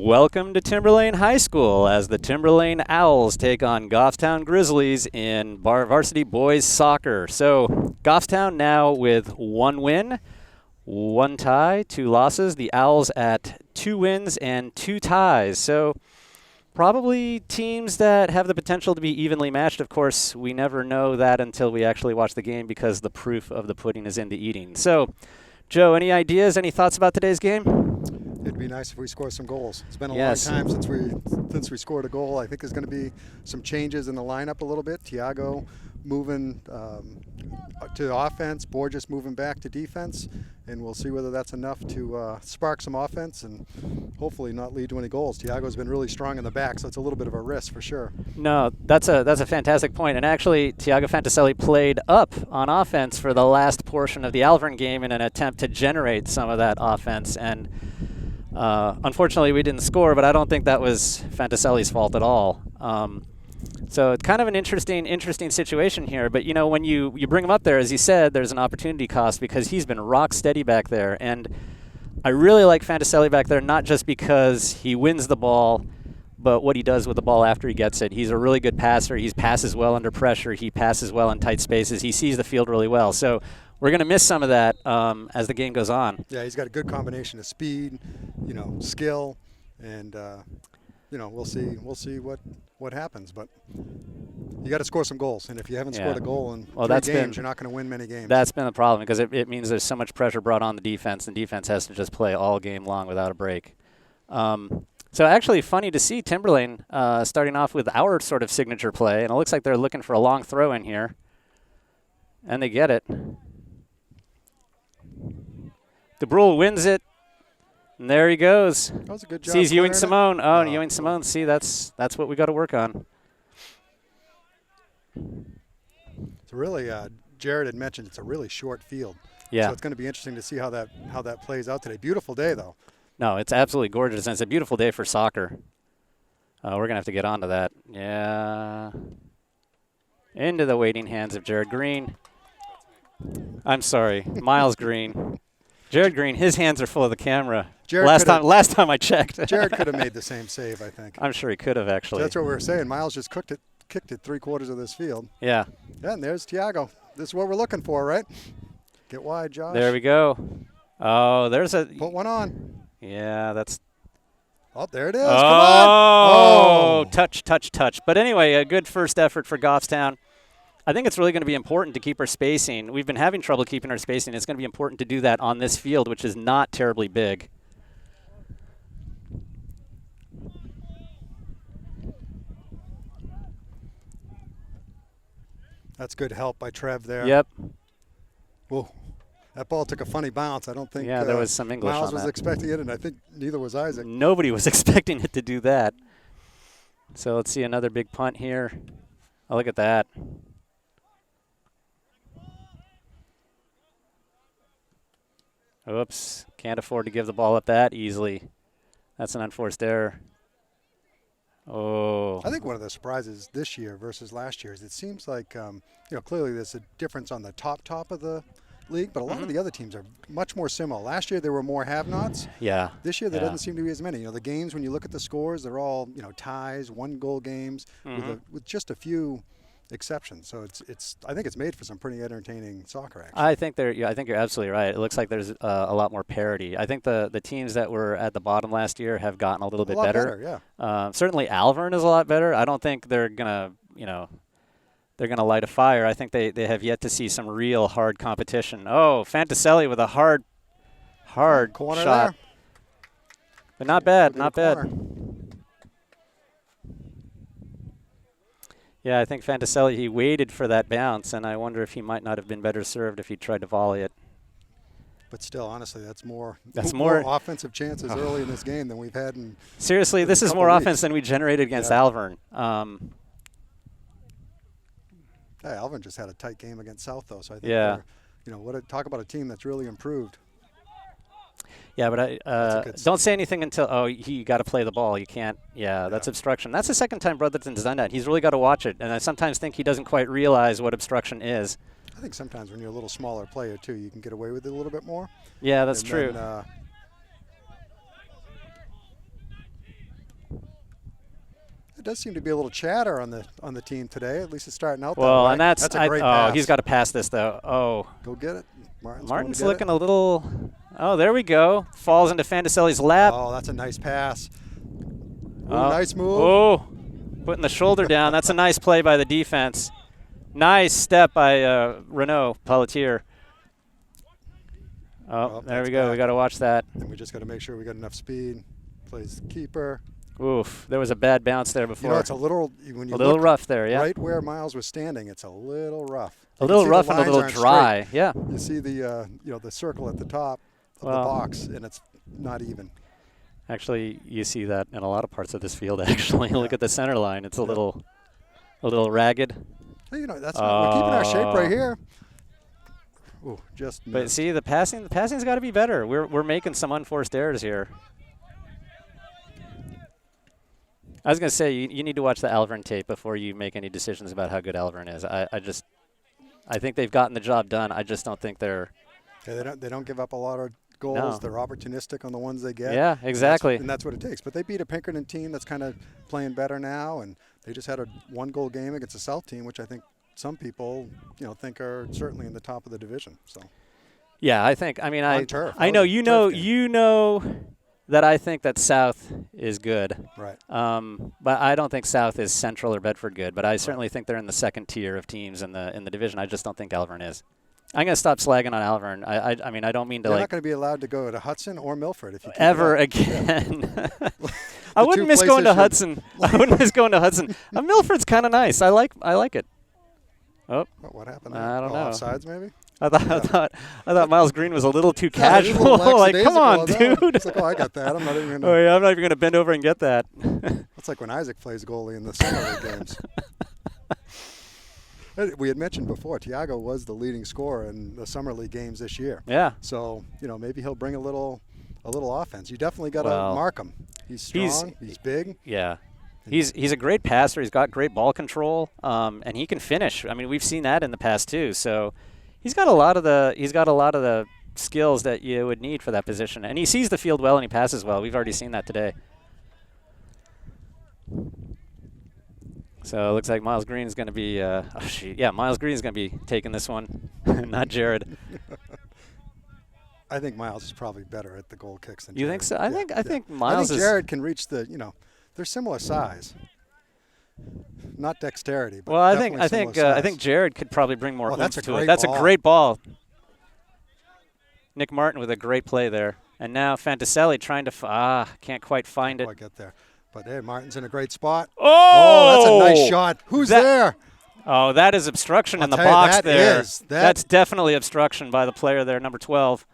Welcome to Timberlane High School as the Timberlane Owls take on Goffstown Grizzlies in varsity boys soccer. So Goffstown now with 1 win, 1 tie, 2 losses. The Owls at 2 wins and 2 ties. So probably teams that have the potential to be evenly matched. Of course, we never know that until we actually watch the game because the proof of the pudding is in the eating. So, Joe, any ideas, any thoughts about today's game? It'd be nice if we score some goals. It's been a long time since we scored a goal. I think there's going to be some changes in the lineup a little bit. Tiago moving to offense, Borges moving back to defense, and we'll see whether that's enough to spark some offense and hopefully not lead to any goals. Tiago's been really strong in the back, so it's a little bit of a risk for sure. No, that's a fantastic point. And actually, Tiago Fantaselli played up on offense for the last portion of the Alvern game in an attempt to generate some of that offense. And unfortunately, we didn't score, but I don't think that was Fantaselli's fault at all. So it's kind of an interesting situation here. But, you know, when you bring him up there, as you said, there's an opportunity cost because he's been rock steady back there. And I really like Fantaselli back there, not just because he wins the ball, but what he does with the ball after he gets it. He's a really good passer. He passes well under pressure. He passes well in tight spaces. He sees the field really well. So we're going to miss some of that as the game goes on. Yeah, he's got a good combination of speed, skill, and we'll see what happens. But you got to score some goals, and if you haven't scored a goal in 3 games, you're not going to win many games. That's been the problem because it means there's so much pressure brought on the defense, and defense has to just play all game long without a break. So actually funny to see Timberlane starting off with our sort of signature play, and it looks like they're looking for a long throw in here, and they get it. DeBrule wins it, and there he goes. That was a good job. Sees Ewing Simone. Oh, Ewing Simone. See, that's what we got to work on. It's really, Jared had mentioned it's a really short field. Yeah. So it's going to be interesting to see how that plays out today. Beautiful day, though. No, it's absolutely gorgeous, and it's a beautiful day for soccer. We're going to have to get onto that. Yeah. Into the waiting hands of Jared Green. I'm sorry, Miles Green. Jared Green, his hands are full of the camera. Last time I checked. Jared could have made the same save, I think. I'm sure he could have, actually. So that's what we were saying. Miles just kicked it 3/4 of this field. Yeah. Yeah, and there's Tiago. This is what we're looking for, right? Get wide, Josh. There we go. Oh, there's a... Put one on. Yeah, that's... Oh, there it is. Oh, Come on. Oh, touch. But anyway, a good first effort for Goffstown. I think it's really going to be important to keep our spacing. We've been having trouble keeping our spacing. It's going to be important to do that on this field, which is not terribly big. That's good help by Trev there. Yep. Whoa. That ball took a funny bounce. I don't think there was some English Miles on was that. expecting it, and I think neither was Isaac. Nobody was expecting it to do that. So let's see another big punt here. Oh, look at that. Oops, can't afford to give the ball up that easily. That's an unforced error. Oh. I think one of the surprises this year versus last year is it seems like, clearly there's a difference on the top of the league, but a lot of the other teams are much more similar. Last year there were more have-nots. Yeah. This year there doesn't seem to be as many. The games, when you look at the scores, they're all, ties, 1-goal games with just a few exceptions. So I think it's made for some pretty entertaining soccer action. I think you're absolutely right. It looks like there's a lot more parity. I think the teams that were at the bottom last year have gotten a little bit better. Yeah. Certainly Alvern is a lot better. I don't think they're gonna light a fire. I think they have yet to see some real hard competition. Oh, Fantaselli with a hard corner shot. there. But not bad, not bad. Corner. Yeah, I think Fantaselli, he waited for that bounce, and I wonder if he might not have been better served if he tried to volley it. But still, honestly, that's more offensive chances early in this game than we've had in Seriously, this is more offense than we generated against Alvern. Alvern just had a tight game against South, though, so I think talk about a team that's really improved. Yeah, but don't say anything until, you got to play the ball. You can't, that's obstruction. That's the second time Brotherton's done that. He's really got to watch it, and I sometimes think he doesn't quite realize what obstruction is. I think sometimes when you're a little smaller player, too, you can get away with it a little bit more. Yeah, that's true. does seem to be a little chatter on the team today. At least it's starting out well, that way. And that's a great pass. He's got to pass this, though. Oh. Go get it. Martin's looking a little. Oh, there we go. Falls into Fantaselli's lap. Oh, that's a nice pass. Ooh, oh. Nice move. Oh, putting the shoulder down. That's a nice play by the defense. Nice step by Renaud Pelletier. Oh, there we go. We got to watch that. And we just got to make sure we got enough speed. Plays the keeper. Oof, there was a bad bounce there before. You know, it's a little when you a little rough there, yeah. Right where Miles was standing, it's a little rough. A little rough and a little dry, yeah. You see the the circle at the top of the box, and it's not even. Actually, you see that in a lot of parts of this field. Actually, look at the center line; it's a little ragged. Hey, that's we're keeping our shape right here. Ooh, just. But see, the passing's got to be better. We're making some unforced errors here. I was going to say, you need to watch the Alvern tape before you make any decisions about how good Alvern is. I think they've gotten the job done. I just don't think they're. Yeah, they don't give up a lot of goals. No. They're opportunistic on the ones they get. Yeah, exactly. And that's what it takes. But they beat a Pinkerton team that's kind of playing better now, and they just had a 1-goal game against a South team, which I think some people think are certainly in the top of the division. So. Yeah, I think. I mean, turf. I know you know that I think that South is good. Right. But I don't think South is Central or Bedford good. But I certainly think they're in the second tier of teams in the division. I just don't think Alvern is. I'm going to stop slagging on Alvern. I mean, I don't mean to They're not going to be allowed to go to Hudson or Milford if you ever again. Yeah. I wouldn't miss going to Hudson. I wouldn't miss going to Hudson. Milford's kind of nice. I like it. Oh. What happened there? I don't know. Offsides maybe? I thought Miles Green was a little too casual. Like, come on, dude. It's like, I got that. I'm not even gonna. Oh yeah, I'm not even gonna bend over and get that. It's like when Isaac plays goalie in the summer league games. We had mentioned before, Tiago was the leading scorer in the summer league games this year. Yeah. So maybe he'll bring a little offense. You definitely got to mark him. He's strong. He's big. Yeah. He's a great passer. He's got great ball control, and he can finish. I mean, we've seen that in the past too. So. He's got a lot of the skills that you would need for that position, and he sees the field well and he passes well. We've already seen that today. So it looks like Miles Green is going to be. Miles Green is going to be taking this one, not Jared. I think Miles is probably better at the goal kicks than. You Jared. think so? I think Miles. I think Jared can reach the. They're similar size. Not dexterity, but I think Jared could probably bring more oomph to it. That's a great ball. Nick Martin with a great play there, and now Fantaselli trying to can't quite find it. Quite get there, but hey, Martin's in a great spot. Oh, that's a nice shot. Who's there? Oh, that is obstruction in the box there. That's definitely obstruction by the player there, number 12.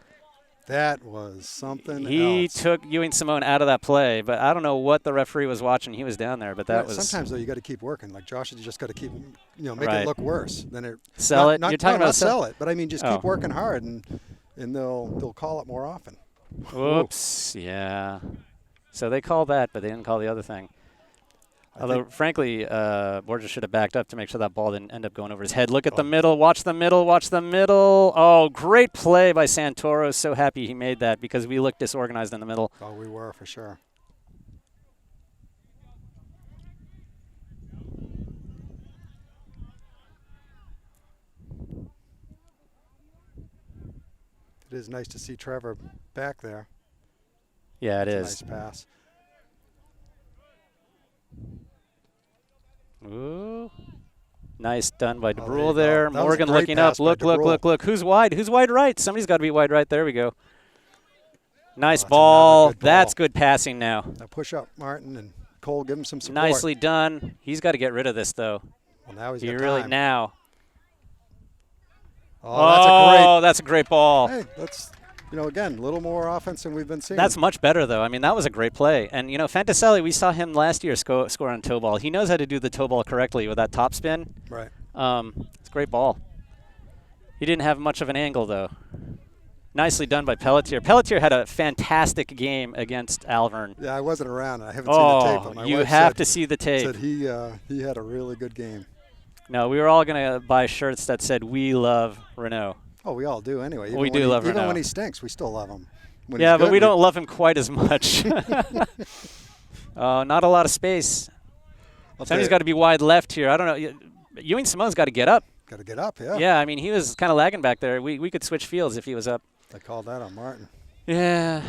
That was something He else. took Ewing Simone out of that play, but I don't know what the referee was watching. He was down there, but that was. Sometimes though you got to keep working. Like Josh, you just got to keep, make it look worse. Then it sell it. You're talking about sell it, but I mean just keep working hard, and they'll call it more often. Oops. Yeah. So they called that, but they didn't call the other thing. Although, frankly, Borges should have backed up to make sure that ball didn't end up going over his head. Look at the middle. Watch the middle. Watch the middle. Oh, great play by Santoro. So happy he made that because we looked disorganized in the middle. Oh, we were for sure. It is nice to see Trevor back there. Yeah, it is. Nice pass. Ooh. Nice done by DeBrule there. Morgan looking up. Look. Who's wide? Who's wide right? Somebody's got to be wide right. There we go. Nice ball. That's good passing now. Now push up, Martin, and Cole, give him some support. Nicely done. He's got to get rid of this, though. Well, now he's got time. Now. Oh, that's a great ball. Hey, that's, again, a little more offense than we've been seeing. That's much better, though. I mean, that was a great play. And, Fantaselli, we saw him last year score on toe ball. He knows how to do the toe ball correctly with that top spin. Right. It's a great ball. He didn't have much of an angle, though. Nicely done by Pelletier. Pelletier had a fantastic game against Alvern. Yeah, I wasn't around. I haven't seen the tape. But my you wife have to see the tape. Said he had a really good game. No, we were all going to buy shirts that said, "We love Renaud." Oh, we all do anyway. We do love Renaud. Even when he stinks, we still love him. Yeah, but we don't love him quite as much. Not a lot of space. Somebody's got to be wide left here. I don't know. Ewing Simone's got to get up. Got to get up, yeah. Yeah, I mean, he was kind of lagging back there. We could switch fields if he was up. I called that on Martin. Yeah,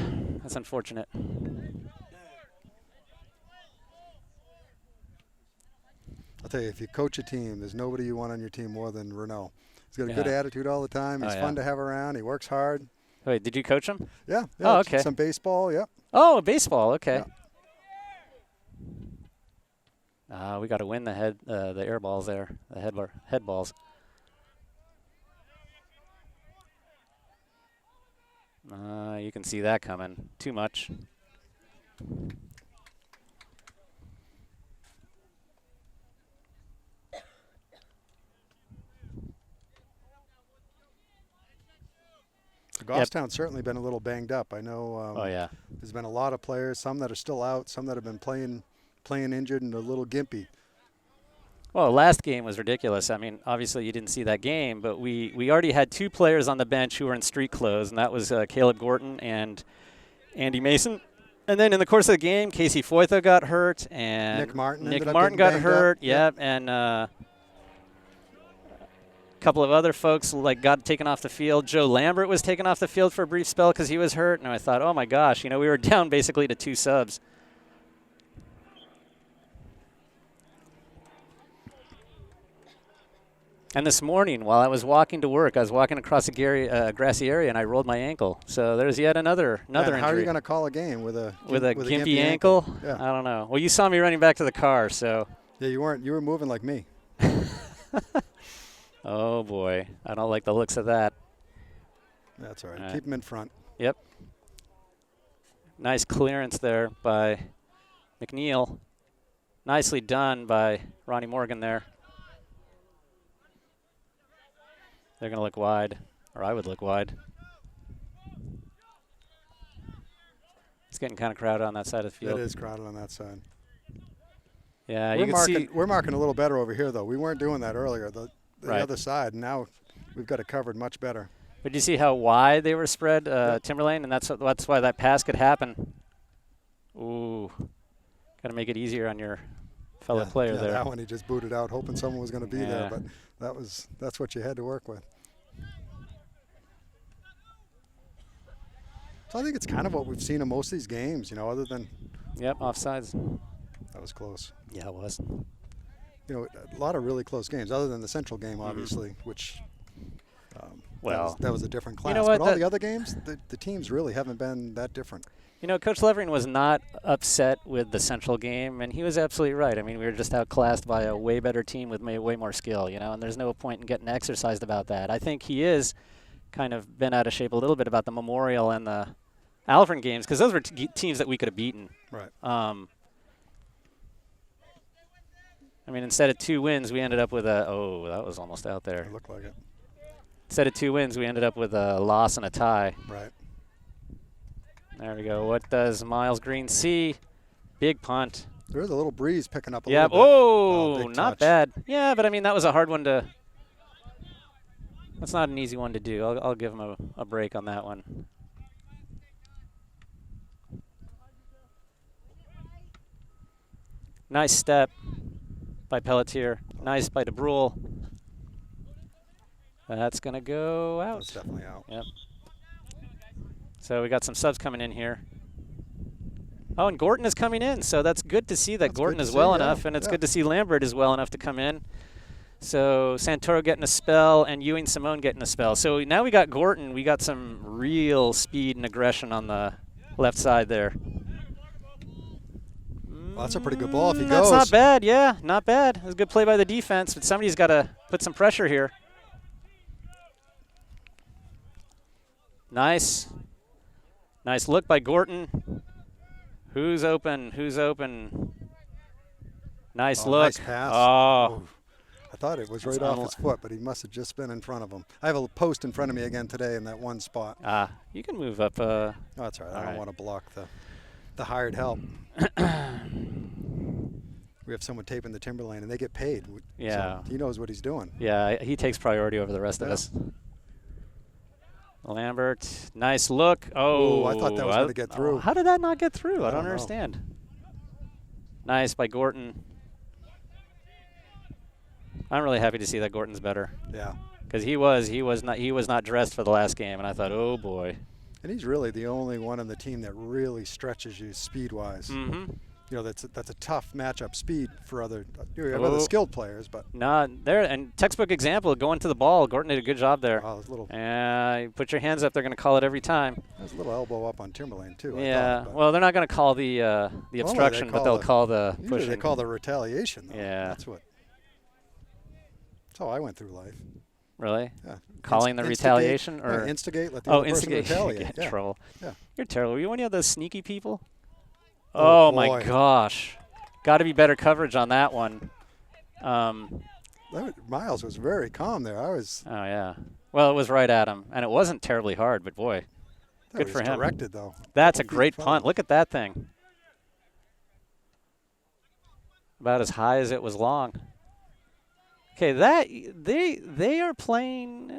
that's unfortunate. I'll tell you, if you coach a team, there's nobody you want on your team more than Renault. He's got a good attitude all the time. He's fun to have around. He works hard. Wait, did you coach him? Yeah. Oh, okay. Some baseball, yeah. Oh, baseball, okay. Yeah. We got to win the air balls there, the head balls. You can see that coming. Too much. Goffstown's certainly been a little banged up. I know there's been a lot of players, some that are still out, some that have been playing injured and a little gimpy. Well, last game was ridiculous. I mean, obviously you didn't see that game, but we already had 2 players on the bench who were in street clothes, and that was Caleb Gorton and Andy Mason. And then in the course of the game, Casey Foytho got hurt, and Nick Martin got hurt. Yep, and a couple of other folks got taken off the field. Joe Lambert was taken off the field for a brief spell because he was hurt, and I thought, oh my gosh, we were down basically to 2 subs. And this morning, while I was walking to work, I was walking across a grassy area, and I rolled my ankle. So there's yet another injury. How are you going to call a game with a gimpy ankle? Yeah. I don't know. Well, you saw me running back to the car, so. Yeah, you weren't. You were moving like me. Oh boy, I don't like the looks of that. That's all right. Keep him in front. Yep. Nice clearance there by McNeil. Nicely done by Ronnie Morgan there. They're going to look wide, or I would look wide. It's getting kind of crowded on that side of the field. It is crowded on that side. Yeah, you can see. We're marking a little better over here, though. We weren't doing that earlier. The other side, now we've got it covered much better. But you see how wide they were spread, Timberlane, and that's why that pass could happen. Ooh, got to make it easier on your fellow player there. That one he just booted out, hoping someone was going to be there, but that's what you had to work with. So I think it's kind of what we've seen in most of these games, other than. Yep, offsides. That was close. Yeah, it was. A lot of really close games, other than the Central game, obviously, which. That was a different class. But all the other games, the teams really haven't been that different. Coach Levering was not upset with the Central game, and he was absolutely right. I mean, we were just outclassed by a way better team with way more skill, and there's no point in getting exercised about that. I think he is kind of been out of shape a little bit about the Memorial and the Alvern games, because those were teams that we could have beaten. Right. I mean, instead of 2 wins, we ended up with that was almost out there. It looked like it. Instead of 2 wins, we ended up with a loss and a tie. Right. There we go. What does Miles Green see? Big punt. There's a little breeze picking up a little bit. Oh, not bad. Yeah, but I mean, that was a hard one to. That's not an easy one to do. I'll give him a break on that one. Nice step by Pelletier. Nice by DeBrule. That's going to go out. That's definitely out. Yep. So we got some subs coming in here. Oh, and Gorton is coming in, so that's good to see that Gorton is well enough, and it's good to see Lambert is well enough to come in. So Santoro getting a spell and Ewing Simone getting a spell. So now we got Gorton. We got some real speed and aggression on the left side there. Well, that's a pretty good ball if he goes. That's not bad, yeah, not bad. It was a good play by the defense, but somebody's got to put some pressure here. Nice. Nice look by Gorton. Who's open? Who's open? Nice look. Nice pass. Oh. I thought it was right off his foot, but he must have just been in front of him. I have a post in front of me again today in that one spot. You can move up. No, that's all right. I don't want to block the hired help. We have someone taping the Timberlane, and they get paid. Yeah. So he knows what he's doing. Yeah, he takes priority over the rest of us. Lambert, nice look. Oh, I thought that was going to get through. How did that not get through? I don't understand. Nice by Gorton. I'm really happy to see that Gorton's better. Yeah. Because he was not dressed for the last game, and I thought, oh boy. And he's really the only one on the team that really stretches you speed-wise. Mm-hmm. You know, that's a tough matchup speed for other other skilled players, but there and textbook example going to the ball. Gorton did a good job there. Oh, little. You put your hands up. They're going to call it every time. There's a little elbow up on Timberlane too. Yeah. Well, they're not going to call the obstruction, but they'll call the pushing. Usually they call the retaliation. Though. Yeah. That's how I went through life. Really? Yeah. Calling the retaliation or instigate? Let the other person retaliate. Get in trouble. Yeah. You're terrible. You one of those sneaky people? Oh my gosh. Got to be better coverage on that one. Miles was very calm there. Oh, yeah. Well, it was right at him, and it wasn't terribly hard, but boy, good for him. Directed, though. That's a great punt. Look at that thing. About as high as it was long. Okay, they are playing.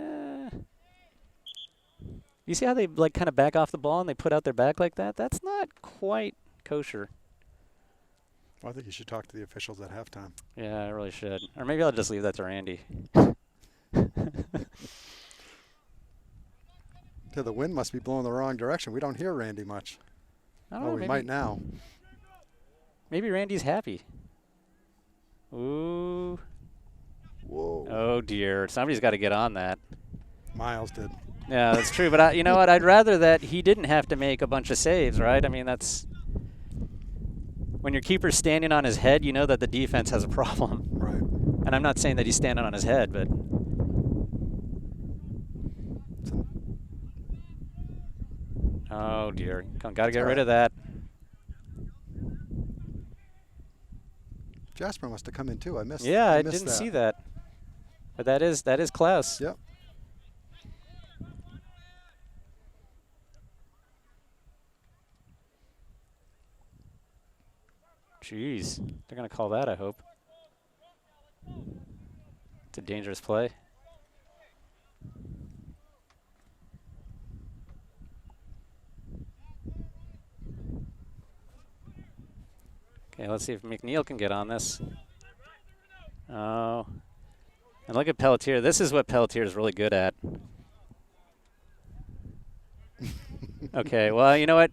You see how they like kind of back off the ball and they put out their back like that? That's not quite kosher. Well, I think you should talk to the officials at halftime. Yeah, I really should. Or maybe I'll just leave that to Randy. The wind must be blowing the wrong direction. We don't hear Randy much. I don't know, we might now. Maybe Randy's happy. Ooh. Whoa. Oh, dear. Somebody's got to get on that. Miles did. Yeah, that's true. But you know what? I'd rather that he didn't have to make a bunch of saves, right? I mean, that's when your keeper's standing on his head, you know that the defense has a problem. Right. And I'm not saying that he's standing on his head, but. Oh, dear. Got to get rid of that. Jasper must have come in, too. I missed I didn't see that. But that is Klaus. Yep. Jeez. They're going to call that, I hope. It's a dangerous play. Okay, let's see if McNeil can get on this. Oh. And look at Pelletier. This is what Pelletier is really good at. Okay, well, you know what?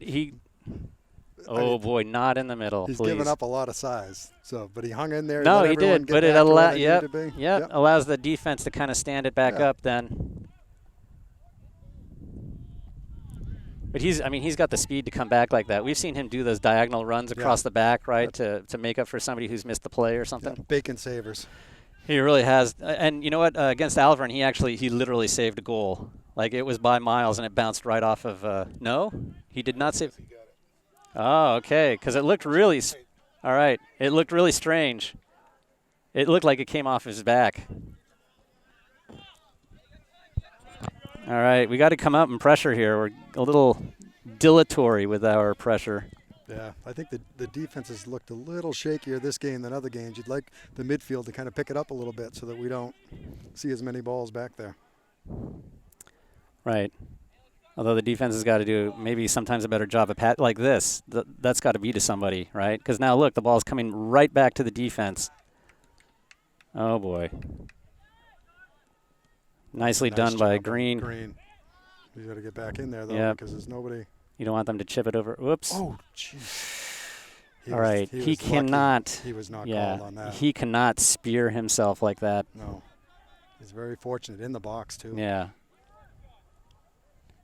Boy, not in the middle, He's please. given up a lot of size, but he hung in there. No, he did, but it allows the defense to kind of stand it back up then. But he's got the speed to come back like that. We've seen him do those diagonal runs across the back, right, to make up for somebody who's missed the play or something. Yeah, bacon savers. He really has. And you know what? Against Alvern, he literally saved a goal. Like, it was by Miles, and it bounced right off of no? He did not save. Oh, okay, because it looked really – all right. It looked really strange. It looked like it came off his back. All right, we got to come up and pressure here. We're a little dilatory with our pressure. Yeah, I think the defense has looked a little shakier this game than other games. You'd like the midfield to kind of pick it up a little bit so that we don't see as many balls back there. Right. Although the defense has got to do maybe sometimes a better job of like this. That's got to be to somebody, right? Because now, look, the ball's coming right back to the defense. Oh, boy. Nicely done by Green. You got to get back in there, though, because there's nobody. You don't want them to chip it over. Whoops. Oh, jeez. All right. He cannot. He was not called on that. He cannot spear himself like that. No. He's very fortunate in the box, too. Yeah.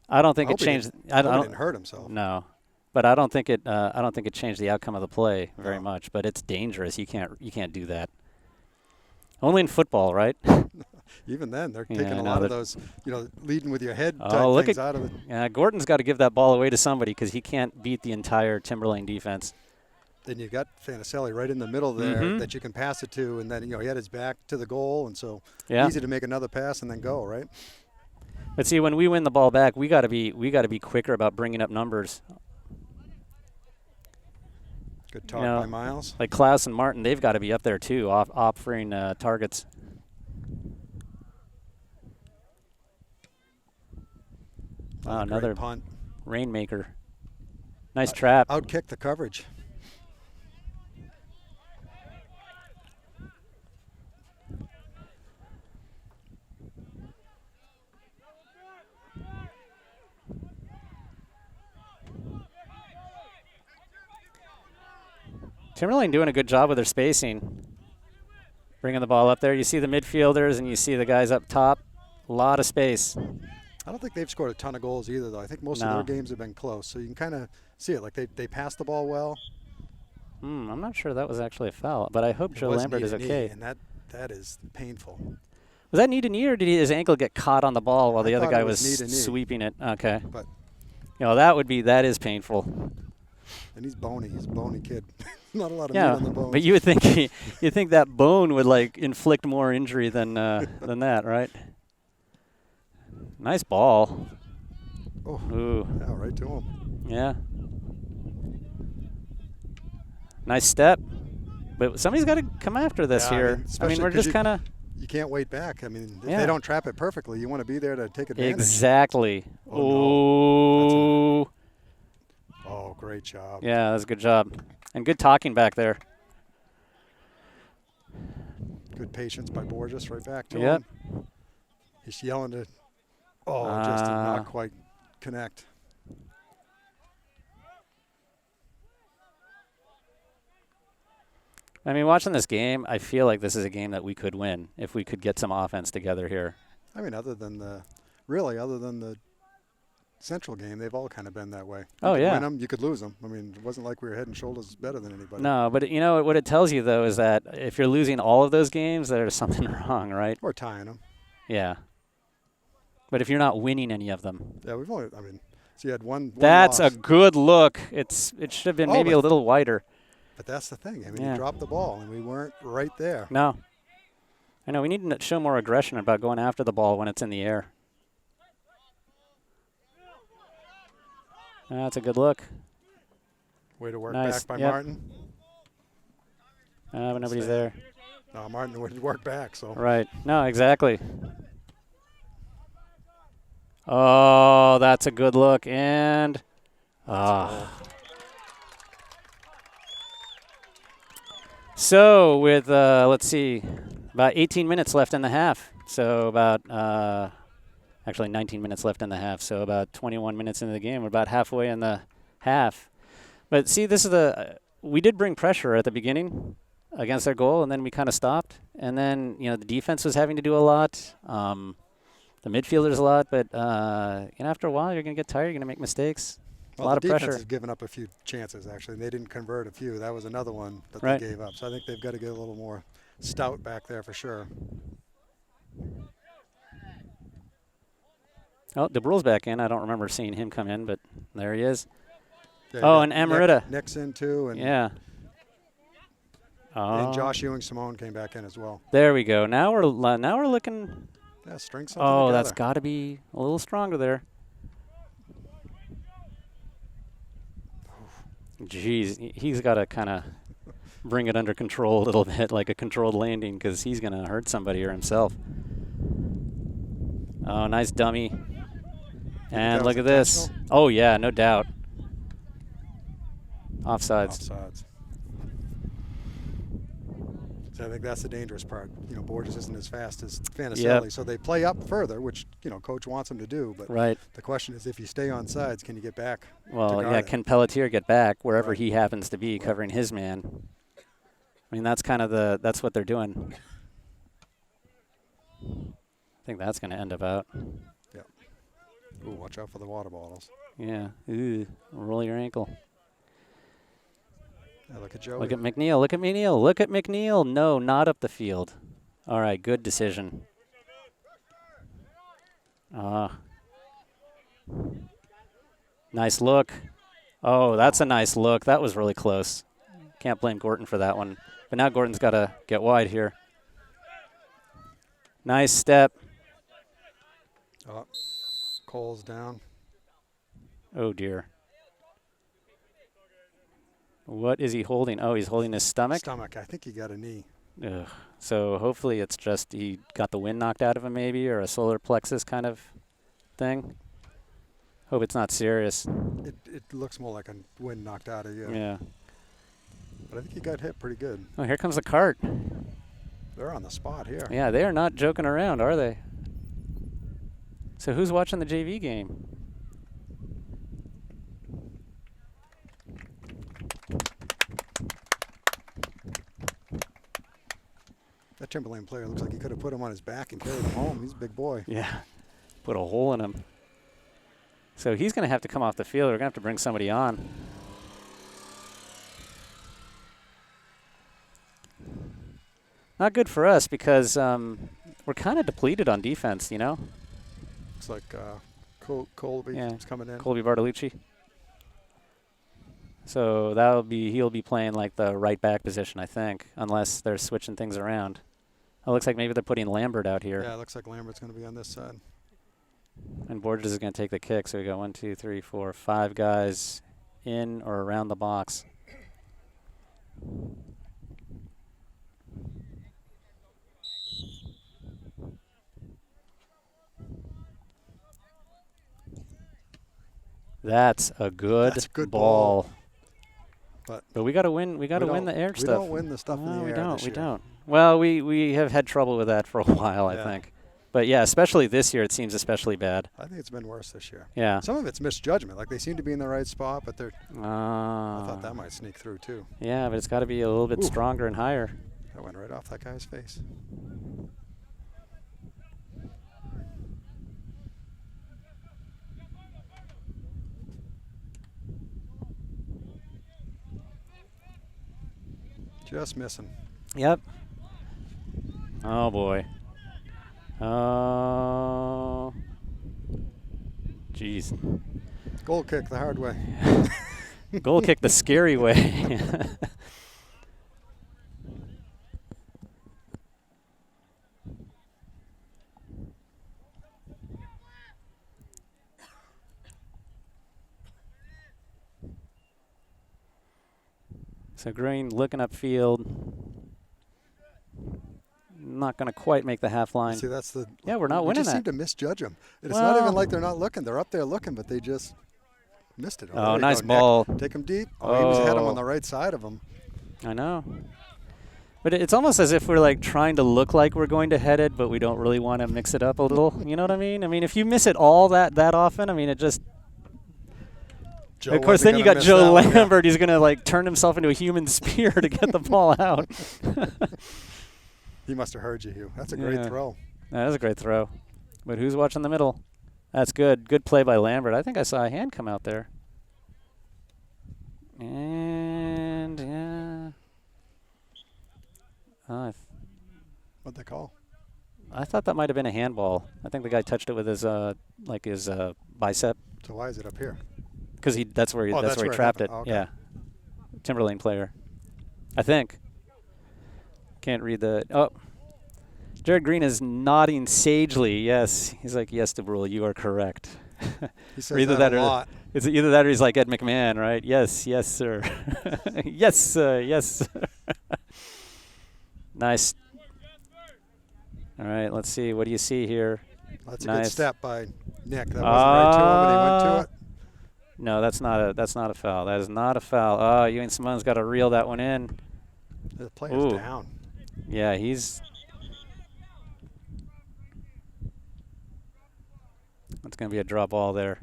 I don't think it changed. I didn't hurt himself. No, but I don't think it. I don't think it changed the outcome of the play very much. But it's dangerous. You can't do that. Only in football, right? Even then, they're taking a lot of those, leading with your head type things out of it. Yeah, Gordon's got to give that ball away to somebody because he can't beat the entire Timberlane defense. Then you got Fanicelli right in the middle there that you can pass it to, and then he had his back to the goal, and so easy to make another pass and then go, right? But see, when we win the ball back, we got to be quicker about bringing up numbers. Good talk by Miles. Like Klaus and Martin, they've got to be up there too, offering targets. Wow, another punt. Rainmaker. Nice trap. Outkick the coverage. Timberlane doing a good job with their spacing. Bringing the ball up there. You see the midfielders and you see the guys up top. A lot of space. I don't think they've scored a ton of goals either, though. I think most of their games have been close. So you can kind of see it. Like they pass the ball well. I'm not sure that was actually a foul, but I hope Joe Lambert is okay. And that is painful. Was that knee to knee, or did his ankle get caught on the ball while the other guy was knee to knee. sweeping it? Okay. But that is painful. And he's bony. He's a bony kid. Not a lot of meat on the bones. But you would think that bone would like inflict more injury than that, right? Nice ball. Oh, ooh. Yeah, right to him. Yeah. Nice step. But somebody's got to come after this here. I mean, we're just kind of... You can't wait back. I mean, if they don't trap it perfectly, you want to be there to take advantage. Exactly. Oh, no. Oh, great job. Yeah, that's a good job. And good talking back there. Good patience by Borges right back to him. He's yelling to... just did not quite connect. I mean, watching this game, I feel like this is a game that we could win if we could get some offense together here. I mean, other than the Central game, they've all kind of been that way. You could win them, you could lose them. I mean, it wasn't like we were head and shoulders better than anybody. No, but you know what it tells you, though, is that if you're losing all of those games, there's something wrong, right? Or tying them. Yeah. But if you're not winning any of them. Yeah, we've only, I mean, so you had one That's loss. a good look. It should have been maybe a little wider. But that's the thing. I mean, you dropped the ball, and we weren't right there. No. I know. We need to show more aggression about going after the ball when it's in the air. That's a good look. Way to work back by Martin. But nobody's there. No, Martin would work back. So. Right. No, exactly. Oh, that's a good look. And so with, let's see, about 18 minutes left in the half. So about, actually 19 minutes left in the half. So about 21 minutes into the game. We're about halfway in the half. But see, this is we did bring pressure at the beginning against their goal, and then we kind of stopped. And then, the defense was having to do a lot. The midfielders a lot, but after a while, you're going to get tired. You're going to make mistakes. A lot of pressure. The defense has given up a few chances, actually. They didn't convert a few. That was another one that they gave up. So I think they've got to get a little more stout back there for sure. Oh, DeBrule's back in. I don't remember seeing him come in, but there he is. Yeah, and Amarita. Nick's in too. And and Josh Ewing-Simone came back in as well. There we go. Now we're looking. Yeah, string something together. That's got to be a little stronger there. Jeez, he's got to kind of bring it under control a little bit, like a controlled landing, because he's going to hurt somebody or himself. Oh, nice dummy. And look at this. Oh, yeah, no doubt. Offsides. So I think that's the dangerous part. Borges isn't as fast as Fanicelli, so they play up further, which coach wants them to do. But the question is, if you stay on sides, can you get back? Well, can Pelletier get back wherever he happens to be, covering his man? I mean, that's kind of that's what they're doing. I think that's going to end up out. Yeah. Ooh, watch out for the water bottles. Yeah. Ooh, roll your ankle. Yeah, look at Joey. Look at McNeil. Look at McNeil. Look at McNeil. No, not up the field. All right, good decision. Nice look. Oh, that's a nice look. That was really close. Can't blame Gorton for that one. But now Gorton's got to get wide here. Nice step. Oh, Cole's down. Oh, dear. What is he holding? Oh, he's holding his stomach? Stomach. I think he got a knee. Ugh. So hopefully it's just he got the wind knocked out of him maybe, or a solar plexus kind of thing. Hope it's not serious. It looks more like a wind knocked out of you. Yeah. But I think he got hit pretty good. Oh, here comes the cart. They're on the spot here. Yeah, they are not joking around, are they? So who's watching the JV game? Timberlane player looks like he could have put him on his back and carried him home. He's a big boy. Yeah, put a hole in him. So he's going to have to come off the field. We're going to have to bring somebody on. Not good for us because we're kind of depleted on defense, you know? Looks like Colby is coming in. Colby Bartolucci. So he'll be playing like the right back position, I think, unless they're switching things around. It looks like maybe they're putting Lambert out here. Yeah, it looks like Lambert's going to be on this side. And Borges is going to take the kick. So we got 1, 2, 3, 4, 5 guys in or around the box. That's a good ball. But we got to win. We got to win the air stuff. We don't win the stuff in the air. We don't. Well, we have had trouble with that for a while, I think. But yeah, especially this year, it seems especially bad. I think it's been worse this year. Yeah. Some of it's misjudgment. Like they seem to be in the right spot, but they're. I thought that might sneak through too. Yeah, but it's got to be a little bit stronger and higher. That went right off that guy's face. Just missing. Yep. Oh, boy. Oh. Jeez. Goal kick the hard way. Goal kick the scary way. So Green looking upfield. Not going to quite make the half line. See, that's the. Yeah, we're not winning that. We just seem to misjudge them. It's not even like they're not looking. They're up there looking, but they just missed it. Oh, nice ball. Take them deep. Oh, he was ahead of him on the right side of him. I know. But it's almost as if we're like trying to look like we're going to head it, but we don't really want to mix it up a little. You know what I mean? I mean, if you miss it all that often, I mean, it just. Of course, then you got Joe Lambert. He's going to like turn himself into a human spear to get the ball out. He must have heard you, Hugh. That's a great throw. That is a great throw. But who's watching the middle? That's good. Good play by Lambert. I think I saw a hand come out there. And, yeah. What'd they call? I thought that might have been a handball. I think the guy touched it with his bicep. So why is it up here? Because that's where he trapped it. Okay. Yeah. Timberlane player. I think. Can't read the. Oh. Jared Green is nodding sagely. Yes. He's like, yes, DeBrule, you are correct. He says that a lot. It's either that or he's like Ed McMahon, right? Yes, yes, sir. Yes, yes, sir. Nice. All right, let's see. What do you see here? That's a good step by Nick. That wasn't right to him, but he went to it. No, that's not a foul. That is not a foul. Oh, Ewing Simone's got to reel that one in. The player's down. Yeah, he's. That's going to be a drop ball there.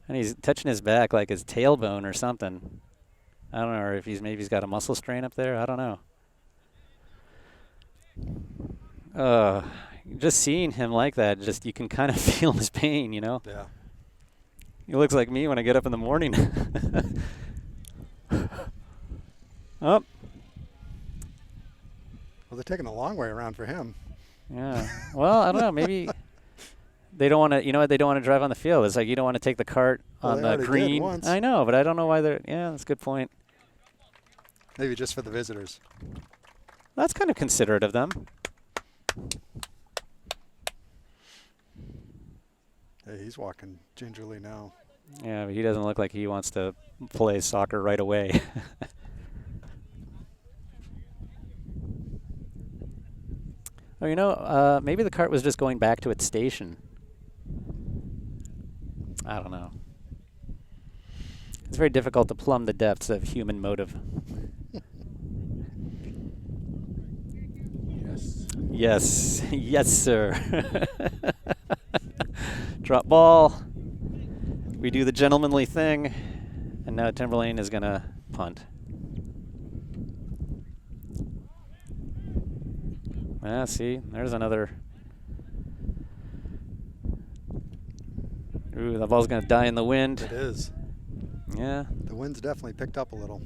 And he's touching his back like his tailbone or something. I don't know, or if he's got a muscle strain up there. I don't know. Just seeing him like that, just you can kind of feel his pain, you know? Yeah. He looks like me when I get up in the morning. Oh. Well, they're taking a long way around for him. Yeah. Well, I don't know. Maybe they don't want to. You know what? They don't want to drive on the field. It's like you don't want to take the cart on the green. I know, but I don't know why they're. Yeah, that's a good point. Maybe just for the visitors. That's kind of considerate of them. Hey, he's walking gingerly now. Yeah, but he doesn't look like he wants to play soccer right away. Oh, you know, maybe the cart was just going back to its station. I don't know. It's very difficult to plumb the depths of human motive. Yes. Yes, sir. Drop ball. We do the gentlemanly thing. And now Timberlane is going to punt. Ah, see, there's another. Ooh, the ball's going to die in the wind. It is. Yeah. The wind's definitely picked up a little.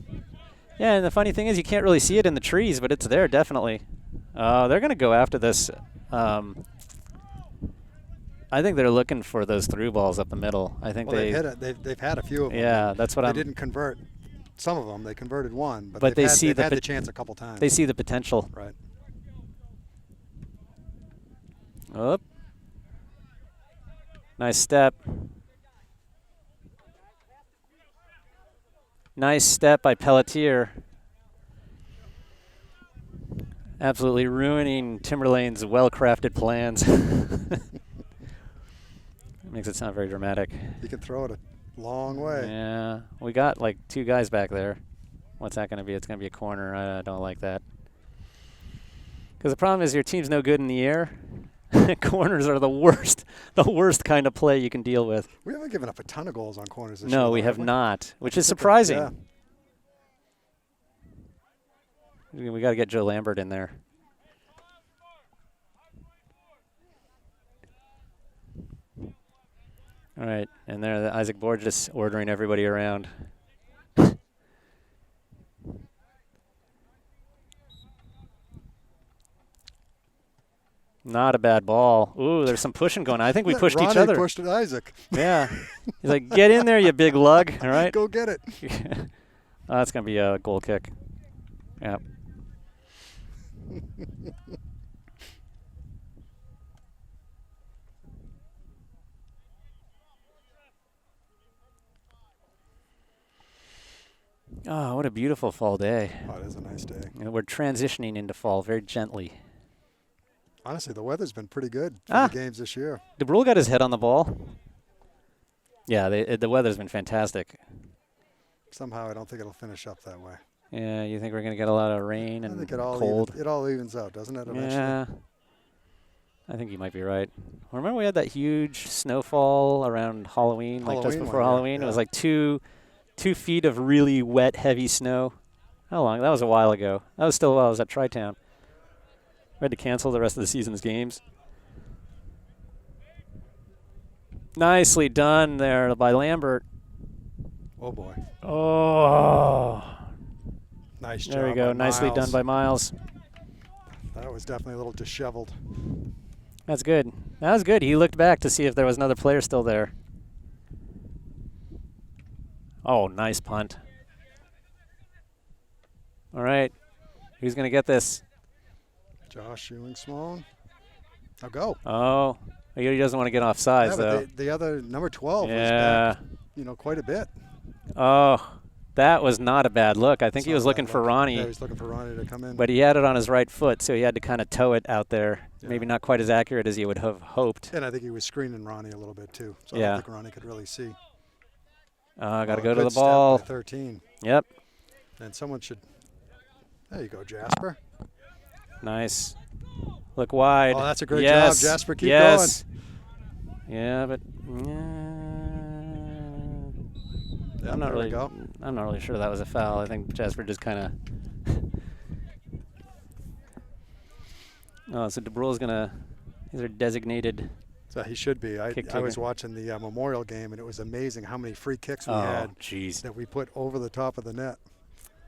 Yeah, and the funny thing is you can't really see it in the trees, but it's there definitely. They're going to go after this. I think they're looking for those through balls up the middle. I think they've hit it. They've had a few of them. Yeah, that's what They didn't convert. Some of them they converted one, but they they've had the chance a couple times. They see the potential. Right. Oh. Nice step. Nice step by Pelletier. Absolutely ruining Timberlane's well-crafted plans. Makes it sound very dramatic. You can throw it a long way. Yeah. We got like 2 guys back there. What's that going to be? It's going to be a corner. I don't like that. Because the problem is your team's no good in the air. Corners are the worst kind of play you can deal with. We haven't given up a ton of goals on corners this year. No, we have not, which is surprising. Yeah. We got to get Joe Lambert in there. All right, and there Isaac Borges ordering everybody around. Not a bad ball. Ooh, there's some pushing going on. I think we pushed each other. Ronnie pushed Isaac. Yeah. He's like, get in there, you big lug. All right. Go get it. Oh, that's going to be a goal kick. Yeah. Oh, what a beautiful fall day. Oh, it is a nice day. You know, we're transitioning into fall very gently. Honestly, the weather's been pretty good for the games this year. DeBrule got his head on the ball. Yeah, the weather's been fantastic. Somehow I don't think it'll finish up that way. Yeah, you think we're going to get a lot of rain and cold? It all evens out, doesn't it, eventually? Yeah. I think you might be right. Remember we had that huge snowfall around Halloween, like just before Halloween? Yeah. It was like 2 feet of really wet, heavy snow. How long? That was a while ago. That was still while I was at Tri-Town. We had to cancel the rest of the season's games. Nicely done there by Lambert. Oh, boy. Oh. Nice job. There we go. Nicely done by Miles. That was definitely a little disheveled. That's good. That was good. He looked back to see if there was another player still there. Oh, nice punt. All right. Who's going to get this? Josh Ewing-Small. Now go. Oh, he doesn't want to get off sides, though. The other number 12 was back, quite a bit. Oh, that was not a bad look. I think he was looking for Ronnie. Yeah, he was looking for Ronnie to come in. But he had it on his right foot, so he had to kind of toe it out there. Yeah. Maybe not quite as accurate as he would have hoped. And I think he was screening Ronnie a little bit, too. So I don't think Ronnie could really see. Got to go to the ball. Step by 13. Yep. And someone should. There you go, Jasper. Nice. Look wide. Oh, that's a great job, Jasper. Keep going. Yeah, but I'm not really sure that was a foul. I think Jasper just kind of. Oh, so DeBrule's gonna. These are designated. So he should be. I was watching the Memorial game, and it was amazing how many free kicks we had that we put over the top of the net.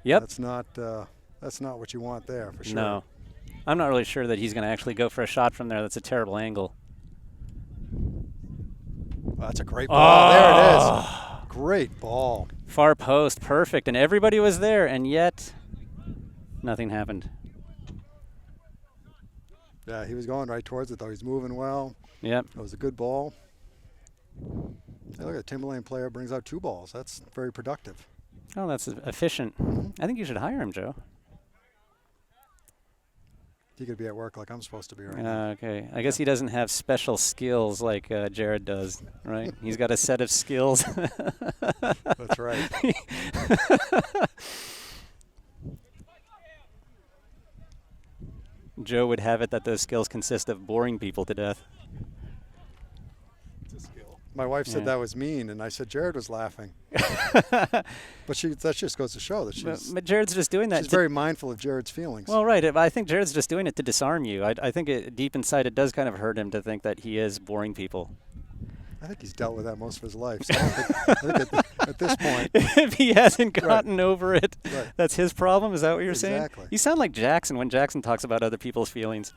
Yep. That's not what you want there, for sure. No. I'm not really sure that he's going to actually go for a shot from there. That's a terrible angle. Well, that's a great ball. There it is. Great ball. Far post. Perfect. And everybody was there, and yet nothing happened. Yeah, he was going right towards it, though. He's moving well. Yep. It was a good ball. Hey, look at the Timberlane player brings out 2 balls. That's very productive. Oh, that's efficient. I think you should hire him, Joe. He could be at work like I'm supposed to be right now. Okay. I guess he doesn't have special skills like Jared does, right? He's got a set of skills. That's right. Joe would have it that those skills consist of boring people to death. It's a skill. My wife said that was mean, and I said Jared was laughing. But that just goes to show that but Jared's just doing that. She's very mindful of Jared's feelings. Well, right. I think Jared's just doing it to disarm you. I think deep inside it does kind of hurt him to think that he is boring people. I think he's dealt with that most of his life. So I think at this point. If he hasn't gotten over it, right. That's his problem? Is that what you're saying? Exactly. You sound like Jackson when Jackson talks about other people's feelings.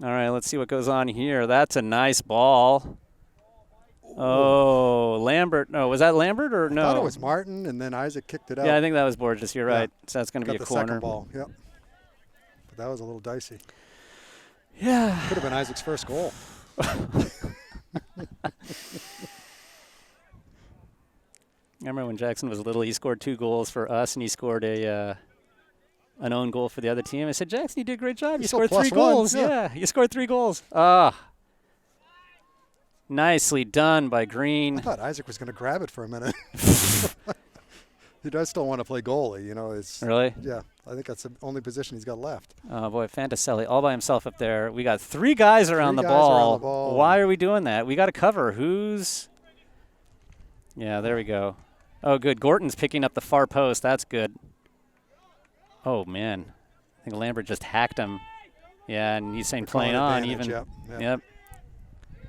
All right, let's see what goes on here. That's a nice ball. Oh, Lambert. No, was that Lambert or no? I thought it was Martin, and then Isaac kicked it out. Yeah, I think that was Borges. You're right. So that's going to be a the corner. Second ball. Yep. But that was a little dicey. Yeah. Could have been Isaac's first goal. I remember when Jackson was little, he scored 2 goals for us, and he scored an own goal for the other team. I said, Jackson, you did a great job. You scored 3 goals. Yeah, you scored 3 goals. Nicely done by Green. I thought Isaac was going to grab it for a minute. He does still want to play goalie, you know. Really? Yeah, I think that's the only position he's got left. Oh, boy, Fantaselli all by himself up there. We got 3 guys around the ball. Why are we doing that? We got to cover. Who's? Yeah, there we go. Oh, good. Gorton's picking up the far post. That's good. Oh, man. I think Lambert just hacked him. Yeah, and he's saying playing on even. Yep.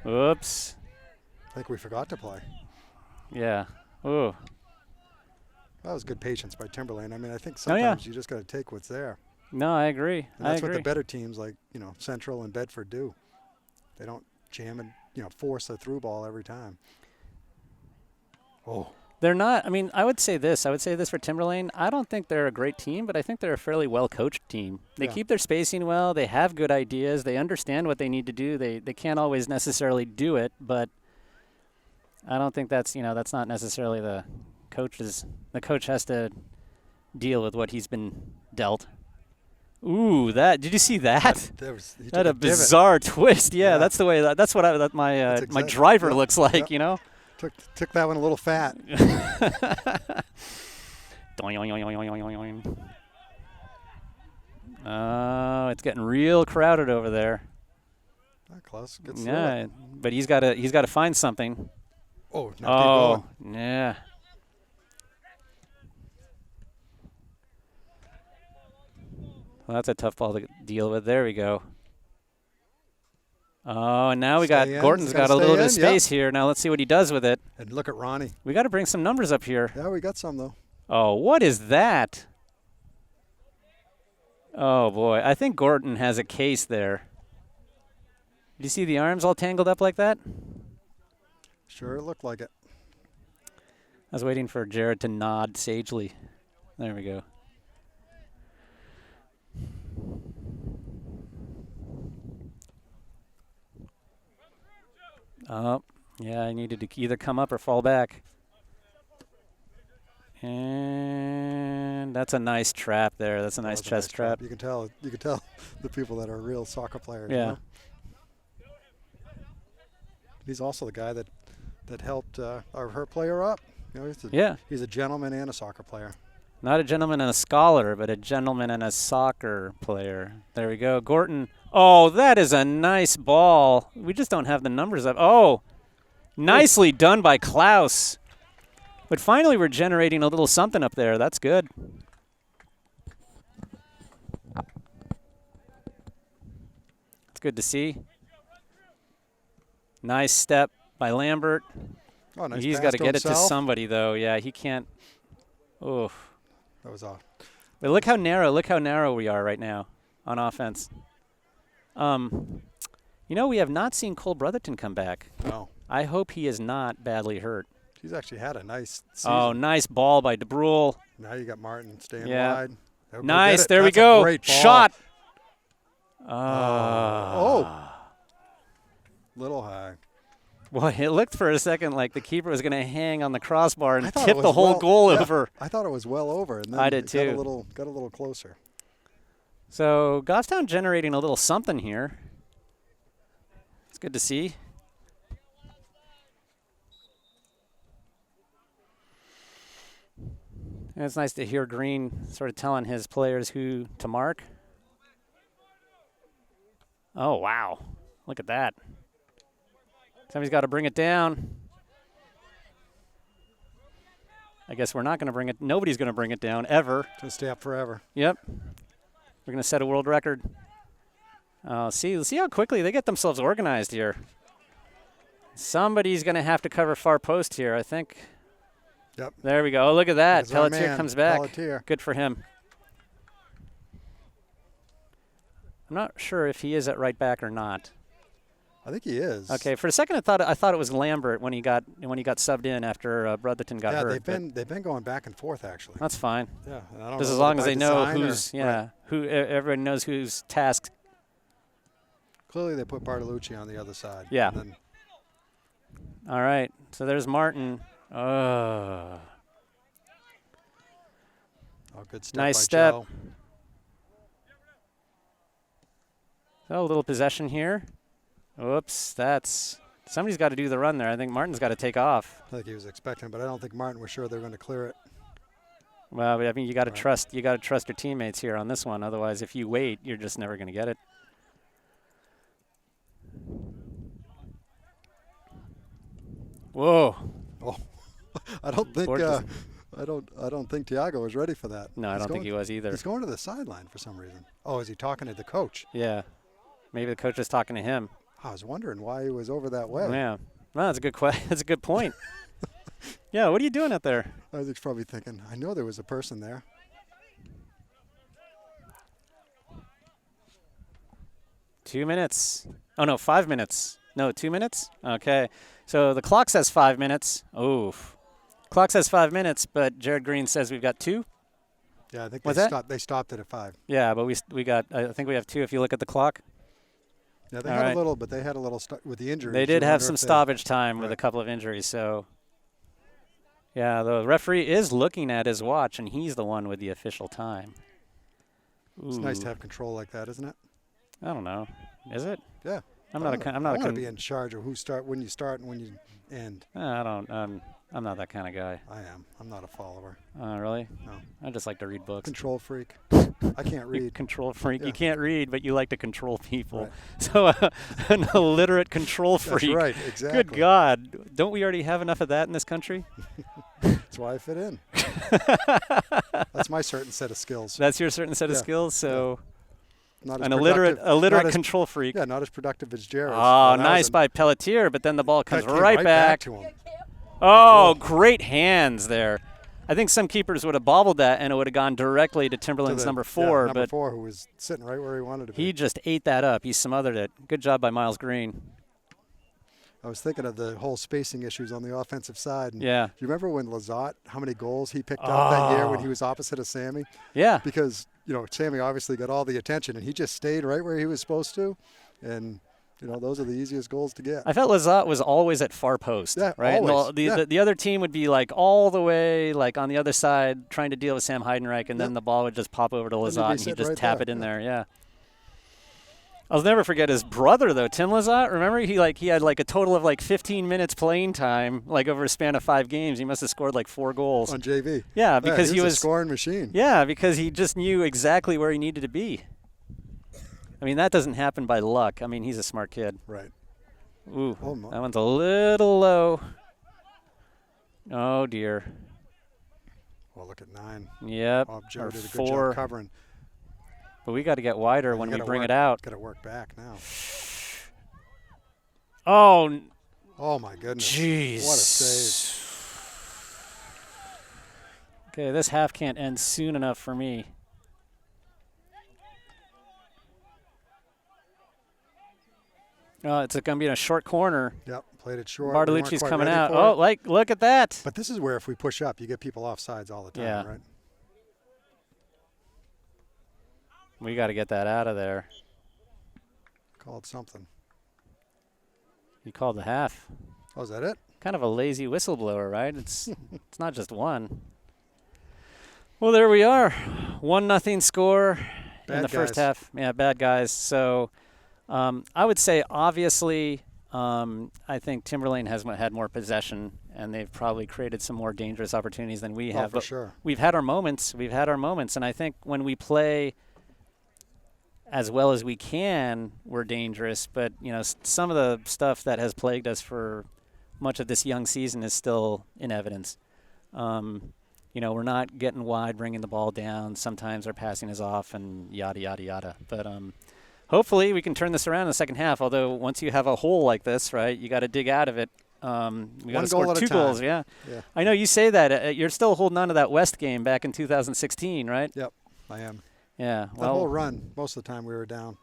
Oops. I think we forgot to play. Yeah. Ooh. That was good patience by Timberlane. I mean, I think sometimes you just got to take what's there. No, I agree. And that's what the better teams like, you know, Central and Bedford do. They don't jam and, you know, force a through ball every time. Oh. They're not. I mean, I would say this for Timberlane. I don't think they're a great team, but I think they're a fairly well-coached team. They keep their spacing well. They have good ideas. They understand what they need to do. They can't always necessarily do it, but I don't think that's, you know, that's not necessarily the coach's. The coach has to deal with what he's been dealt. Ooh, did you see that? That a bizarre twist. Yeah, that's the way. That's what my driver looks like. You know. Took that one a little fat. Oh, it's getting real crowded over there. Not close. Yeah, but he's got to find something. Oh, yeah. Well, that's a tough ball to deal with. There we go. Oh, and now Gordon's got a little bit of space here. Now let's see what he does with it. And look at Ronnie. We got to bring some numbers up here. Yeah, we got some, though. Oh, what is that? Oh, boy. I think Gordon has a case there. Did you see the arms all tangled up like that? Sure, it looked like it. I was waiting for Jared to nod sagely. There we go. Oh, yeah, I needed to either come up or fall back. And that's a nice trap there. That's a nice chest trap. You can tell the people that are real soccer players. Yeah. You know? He's also the guy that helped her player up. You know, he's a gentleman and a soccer player. Not a gentleman and a scholar, but a gentleman and a soccer player. There we go. Gorton. Oh, that is a nice ball. We just don't have the numbers up. Oh, nicely done by Klaus. But finally we're generating a little something up there. That's good. It's good to see. Nice step by Lambert. Oh, nice. He's got to get it to somebody, though. Yeah, he can't. Oh. That was off. But look how narrow we are right now on offense. You know, we have not seen Cole Brotherton come back. No. I hope he is not badly hurt. He's actually had a nice season. Oh, nice ball by DeBrule. Now you got Martin staying wide. Nice. There we go. Great ball. Shot. Little high. Well, it looked for a second like the keeper was going to hang on the crossbar and tip the whole goal over. I thought it was well over, and then I did too. Got a little closer. So Goffstown generating a little something here. It's good to see. And it's nice to hear Green sort of telling his players who to mark. Oh, wow. Look at that. Somebody's got to bring it down. I guess we're not going to bring it. Nobody's going to bring it down ever. It's going to stay up forever. Yep. We're going to set a world record. See how quickly they get themselves organized here. Somebody's going to have to cover far post here, I think. Yep. There we go. Oh, look at that. There's Pelletier comes back. Pelletier. Good for him. I'm not sure if he is at right back or not. I think he is. Okay, for a second I thought it was Lambert when he got subbed in after Brotherton got hurt. Yeah, they've been going back and forth actually. That's fine. Yeah, and I don't just know as long as they know who's who everyone knows who's tasked. Clearly, they put Bartolucci on the other side. Yeah. All right, so there's Martin. Oh, good step. Nice by step. Joe. Oh, a little possession here. Oops, somebody's got to do the run there. I think Martin's got to take off. I think he was expecting, but I don't think Martin was sure they were going to clear it. Well, I mean, you got to trust. You got to trust your teammates here on this one. Otherwise, if you wait, you're just never going to get it. Whoa! Oh, I don't think I don't think Tiago was ready for that. No, I don't think he was either. He's going to the sideline for some reason. Oh, is he talking to the coach? Yeah, maybe the coach is talking to him. I was wondering why he was over that way. Yeah, well, that's a good that's a good point. Yeah, what are you doing out there? Isaac's probably thinking, I know there was a person there. Two minutes. Oh, no, 5 minutes. No, 2 minutes? Okay. So the clock says 5 minutes. Oof. Clock says 5 minutes, but Jared Green says we've got 2. Yeah, I think they stopped it at 5. Yeah, but we got, I think we have 2 if you look at the clock. Yeah, they had a little, but they had a little with the injuries. They did have some stoppage time with a couple of injuries, so. Yeah, the referee is looking at his watch, and he's the one with the official time. Ooh. It's nice to have control like that, isn't it? I don't know. Is it? Yeah. I'm not to be in charge of when you start and when you end. I'm not that kind of guy. I am. I'm not a follower. Really? No. I just like to read books. Control freak. I can't read. Control freak. Yeah. You can't read, but you like to control people. Right. So an illiterate control freak. That's right. Exactly. Good God. Don't we already have enough of that in this country? That's why I fit in. That's my certain set of skills. That's your certain set of skills. So. Yeah. Not an illiterate control freak. Yeah, not as productive as Jared. Oh, nice by Pelletier, but then the ball comes right back to him. Oh, great hands there. I think some keepers would have bobbled that, and it would have gone directly to Timberlane's number 4. Number 4, who was sitting right where he wanted to be. He just ate that up. He smothered it. Good job by Miles Green. I was thinking of the whole spacing issues on the offensive side. And yeah. Do you remember when Lizotte, how many goals he picked up that year when he was opposite of Sammy? Yeah. Because, Sammy obviously got all the attention, and he just stayed right where he was supposed to. And, those are the easiest goals to get. I felt Lizotte was always at far post, right? Always. The other team would be all the way on the other side trying to deal with Sam Heidenreich, and then the ball would just pop over to Lizotte, and he'd just tap it in there. Yeah. I'll never forget his brother though, Tim Lizotte. Remember he had a total of 15 minutes playing time over a span of 5 games. He must have scored 4 goals on JV. Yeah, because he was a scoring machine. Yeah, because he just knew exactly where he needed to be. I mean, that doesn't happen by luck. I mean, he's a smart kid. Right. Ooh, that one's a little low. Oh, dear. Well, look at 9. Yep. Oh, Joe did a good 4. job covering. But we got to get wider when we bring it out. Got to work back now. Oh. Oh, my goodness. Jeez. What a save. Okay, this half can't end soon enough for me. It's going to be in a short corner. Yep, played it short. Bartolucci's coming out. Oh, look at that. But this is where if we push up, you get people off sides all the time, right? We got to get that out of there. Called something. You called the half. Oh, is that it? Kind of a lazy whistleblower, right? It's not just one. Well, there we are. 1-0 score in the first half. Yeah, bad guys. So I would say, obviously, I think Timberlane has had more possession, and they've probably created some more dangerous opportunities than we have. For sure. We've had our moments. And I think when we play as well as we can, we're dangerous. But, some of the stuff that has plagued us for much of this young season is still in evidence. We're not getting wide, bringing the ball down. Sometimes our passing is off and yada, yada, yada. But hopefully we can turn this around in the second half, although once you have a hole like this, right, you got to dig out of it. We got to score 2 goals, yeah. I know you say that. You're still holding on to that West game back in 2016, right? Yep, I am. Yeah. That whole run, most of the time we were down.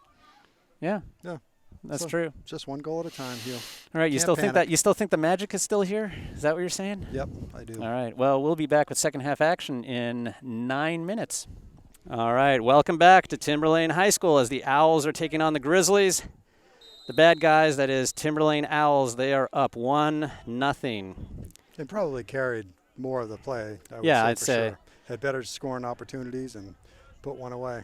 Yeah. Yeah. That's true. Just 1 goal at a time, Hugh. All right, you still think the magic is still here? Is that what you're saying? Yep, I do. All right. Well, we'll be back with second half action in 9 minutes. All right, welcome back to Timberlane High School as the Owls are taking on the Grizzlies. The bad guys, that is Timberlane Owls, they are up 1-0. They probably carried more of the play. I'd say. Sure. Had better scoring opportunities and put one away.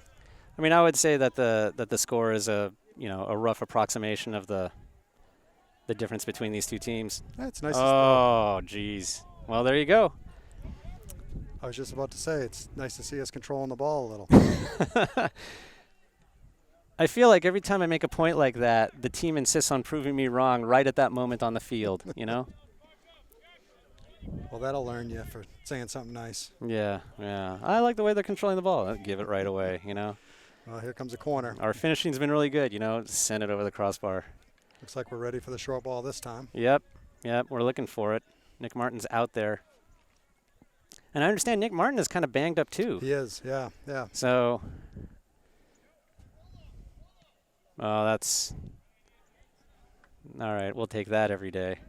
I mean, I would say that the score is a rough approximation of the difference between these two teams. That's nice. Oh, geez. Well, there you go. I was just about to say, it's nice to see us controlling the ball a little. I feel like every time I make a point like that, the team insists on proving me wrong right at that moment on the field, Well, that'll learn you for saying something nice. Yeah. I like the way they're controlling the ball. I'll give it right away, Well, here comes a corner. Our finishing's been really good, send it over the crossbar. Looks like we're ready for the short ball this time. Yep, we're looking for it. Nick Martin's out there. And I understand Nick Martin is kind of banged up too. He is, yeah. So, that's all right. We'll take that every day.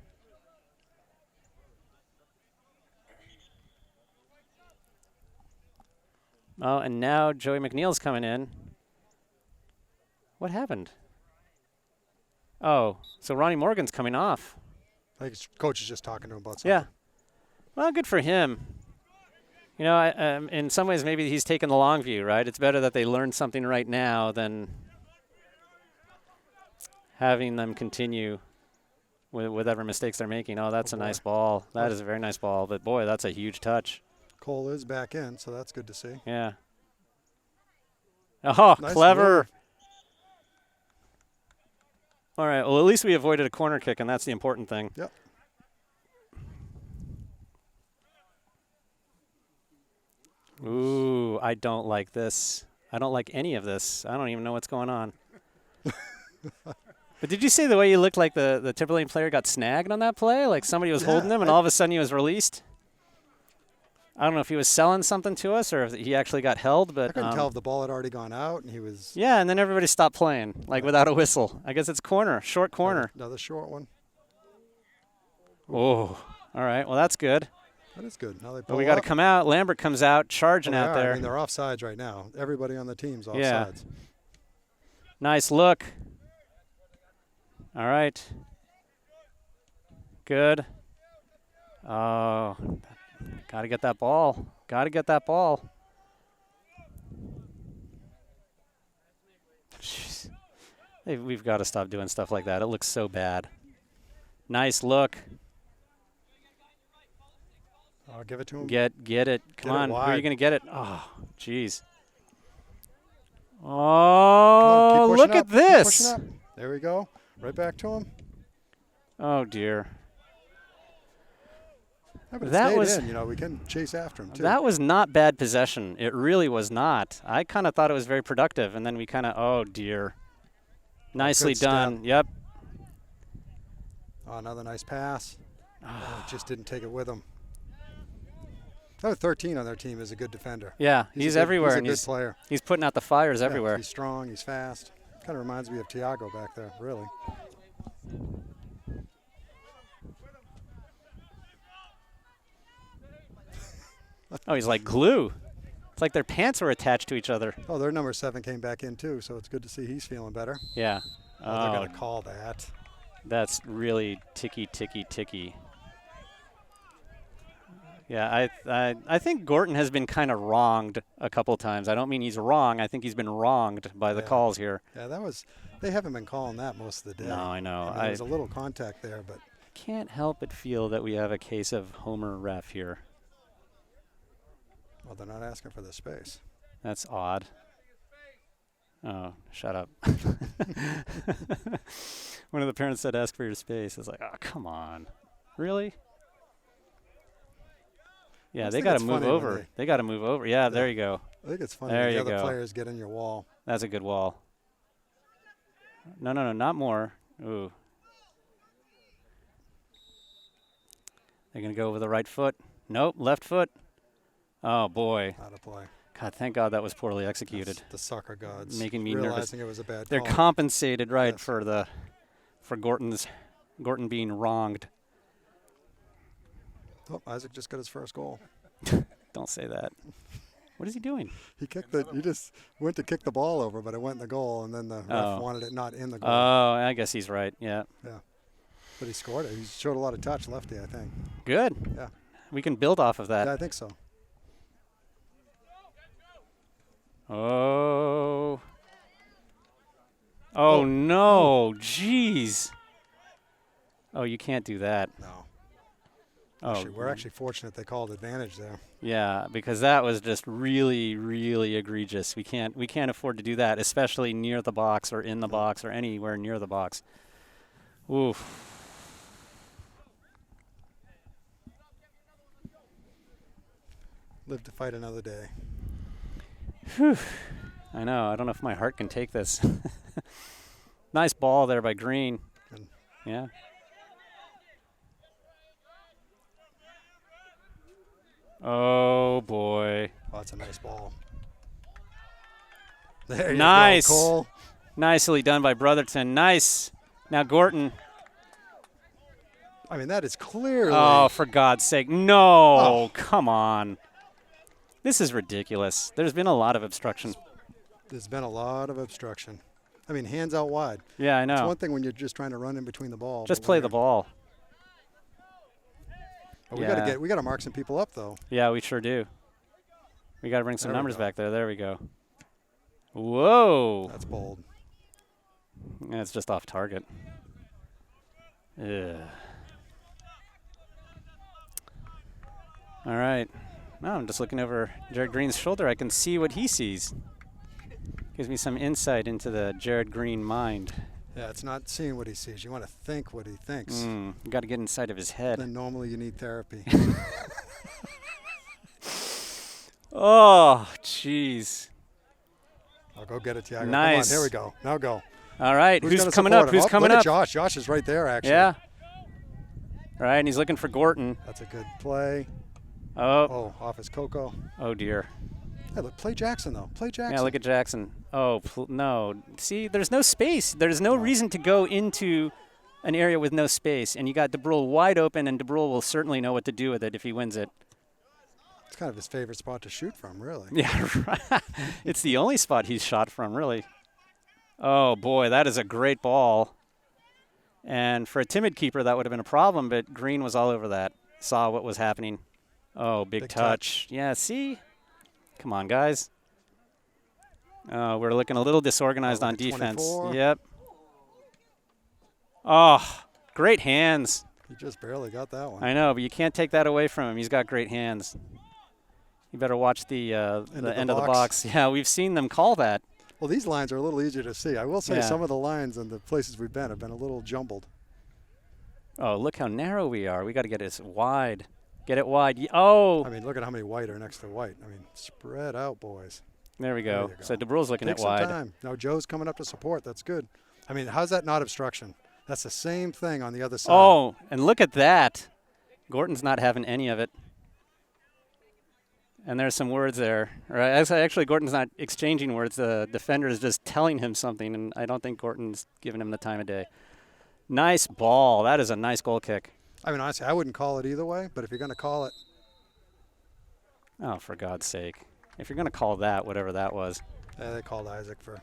Oh, and now Joey McNeil's coming in. What happened? Oh, so Ronnie Morgan's coming off. I think his coach is just talking to him about something. Yeah. Well, good for him. In some ways, maybe he's taking the long view, right? It's better that they learn something right now than having them continue with whatever mistakes they're making. Oh, that's a nice ball. That is a very nice ball. But, boy, that's a huge touch. Cole is back in, so that's good to see. Yeah. Oh, nice clever. Move. All right. Well, at least we avoided a corner kick, and that's the important thing. Yep. Ooh, I don't like this. I don't like any of this. I don't even know what's going on. But did you see the way you looked like the Timberlane player got snagged on that play? Like somebody was holding him, and all of a sudden he was released? I don't know if he was selling something to us or if he actually got held. But I couldn't tell if the ball had already gone out and he was. Yeah, and then everybody stopped playing, like without a whistle. I guess it's short corner. Another short one. Oh, all right. Well, that's good. That is good. Now they pull but we got to come out. Lambert comes out, charging out there. I mean, they're offsides right now. Everybody on the team's offsides. Yeah. Nice look. All right. Good. Oh, got to get that ball. Got to get that ball. Jeez. We've got to stop doing stuff like that. It looks so bad. Nice look. I'll give it to him. Get it. Come on. Who are you going to get it? Oh, jeez. Oh, look at this. There we go. Right back to him. Oh, dear. Yeah, but that was we can chase after him, too. That was not bad possession. It really was not. I kind of thought it was very productive, and then we kind of, oh, dear. Nicely done. Step. Yep. Oh, another nice pass. Just didn't take it with him. Number 13 on their team is a good defender. Yeah, he's everywhere. He's a good player. He's putting out the fires everywhere. He's strong. He's fast. Kind of reminds me of Tiago back there, really. Oh, he's like glue. It's like their pants were attached to each other. Oh, their number 7 came back in, too, so it's good to see he's feeling better. Yeah. Oh, they're going to call that. That's really ticky. Yeah, I think Gorton has been kind of wronged a couple times. I don't mean he's wrong. I think he's been wronged by the calls here. Yeah, they haven't been calling that most of the day. No, I know. There was a little contact there, but. Can't help but feel that we have a case of Homer ref here. Well, they're not asking for the space. That's odd. Oh, shut up. One of the parents said, ask for your space. I was like, oh, come on. Really? Yeah, they got to move over. They got to move over. Yeah, there you go. I think it's funny there when the you other go. players get in your wall. That's a good wall. No, no, no, not more. Ooh. They're going to go with the right foot. Nope, left foot. Oh, boy. Out of play. God, thank God that was poorly executed. That's the soccer gods making me realizing nervous. It was a bad They're call. compensated, right, yes. for Gordon being wronged. Oh, Isaac just got his first goal. Don't say that. What is he doing? He just went to kick the ball over, but it went in the goal, and then the ref wanted it not in the goal. Oh, I guess he's right. Yeah. Yeah. But he scored it. He showed a lot of touch, lefty, I think. Good. Yeah. We can build off of that. Yeah, I think so. Oh. Oh, no. Jeez. Oh, you can't do that. No. Oh, we're actually fortunate they called advantage there. Yeah, because that was just really, really egregious. We can't afford to do that, especially near the box or in the box or anywhere near the box. Oof. Live to fight another day. Whew. I know. I don't know if my heart can take this. Nice ball there by Green. Good. Yeah. Oh, boy. Oh, that's a nice ball. There you go, Cole. Nicely done by Brotherton. Nice. Now Gorton. I mean, that is clearly. Oh, for God's sake. No. Come on. This is ridiculous. There's been a lot of obstruction. There's been a lot of obstruction. I mean, hands out wide. Yeah, I know. It's one thing when you're just trying to run in between the ball. Just play the ball. Oh, we gotta mark some people up though. Yeah, we sure do. We gotta bring some numbers back there. There we go. Whoa. That's bold. Yeah, it's just off target. Ugh. All right. Now I'm just looking over Jared Green's shoulder. I can see what he sees. Gives me some insight into the Jared Green mind. Yeah, it's not seeing what he sees. You want to think what he thinks. You got to get inside of his head. Then normally you need therapy. Oh, jeez. I'll go get it, Tiago. Nice. Come on, here we go. Now go. All right. Who's coming up? Who's coming up? Look at Josh. Josh is right there, actually. Yeah. All right, and he's looking for Gorton. That's a good play. Oh, off his Coco. Oh, dear. Hey, look, play Jackson, though. Play Jackson. Yeah, look at Jackson. Oh, no. See, there's no space. There's no reason to go into an area with no space. And you got DeBrule wide open, and DeBrule will certainly know what to do with it if he wins it. It's kind of his favorite spot to shoot from, really. Yeah, right. It's the only spot he's shot from, really. Oh, boy, that is a great ball. And for a timid keeper, that would have been a problem, but Green was all over that. Saw what was happening. Oh, big touch. Yeah, see? Come on, guys. We're looking a little disorganized on defense. 24. Yep. Oh, great hands. He just barely got that one. I know, but you can't take that away from him. He's got great hands. You better watch the end of the box. Yeah, we've seen them call that. Well, these lines are a little easier to see. I will say some of the lines and the places we've been have been a little jumbled. Oh, look how narrow we are. We got to get it wide. Get it wide. Oh. I mean, look at how many white are next to white. I mean, spread out, boys. There we go. So DeBrule's looking at wide. Take some time. Now Joe's coming up to support. That's good. I mean, how's that not obstruction? That's the same thing on the other side. Oh, and look at that. Gorton's not having any of it. And there's some words there. Actually, Gorton's not exchanging words. The defender is just telling him something, and I don't think Gorton's giving him the time of day. Nice ball. That is a nice goal kick. I mean, honestly, I wouldn't call it either way, but if you're going to call it. Oh, for God's sake. If you're going to call that, whatever that was. Yeah, they called Isaac for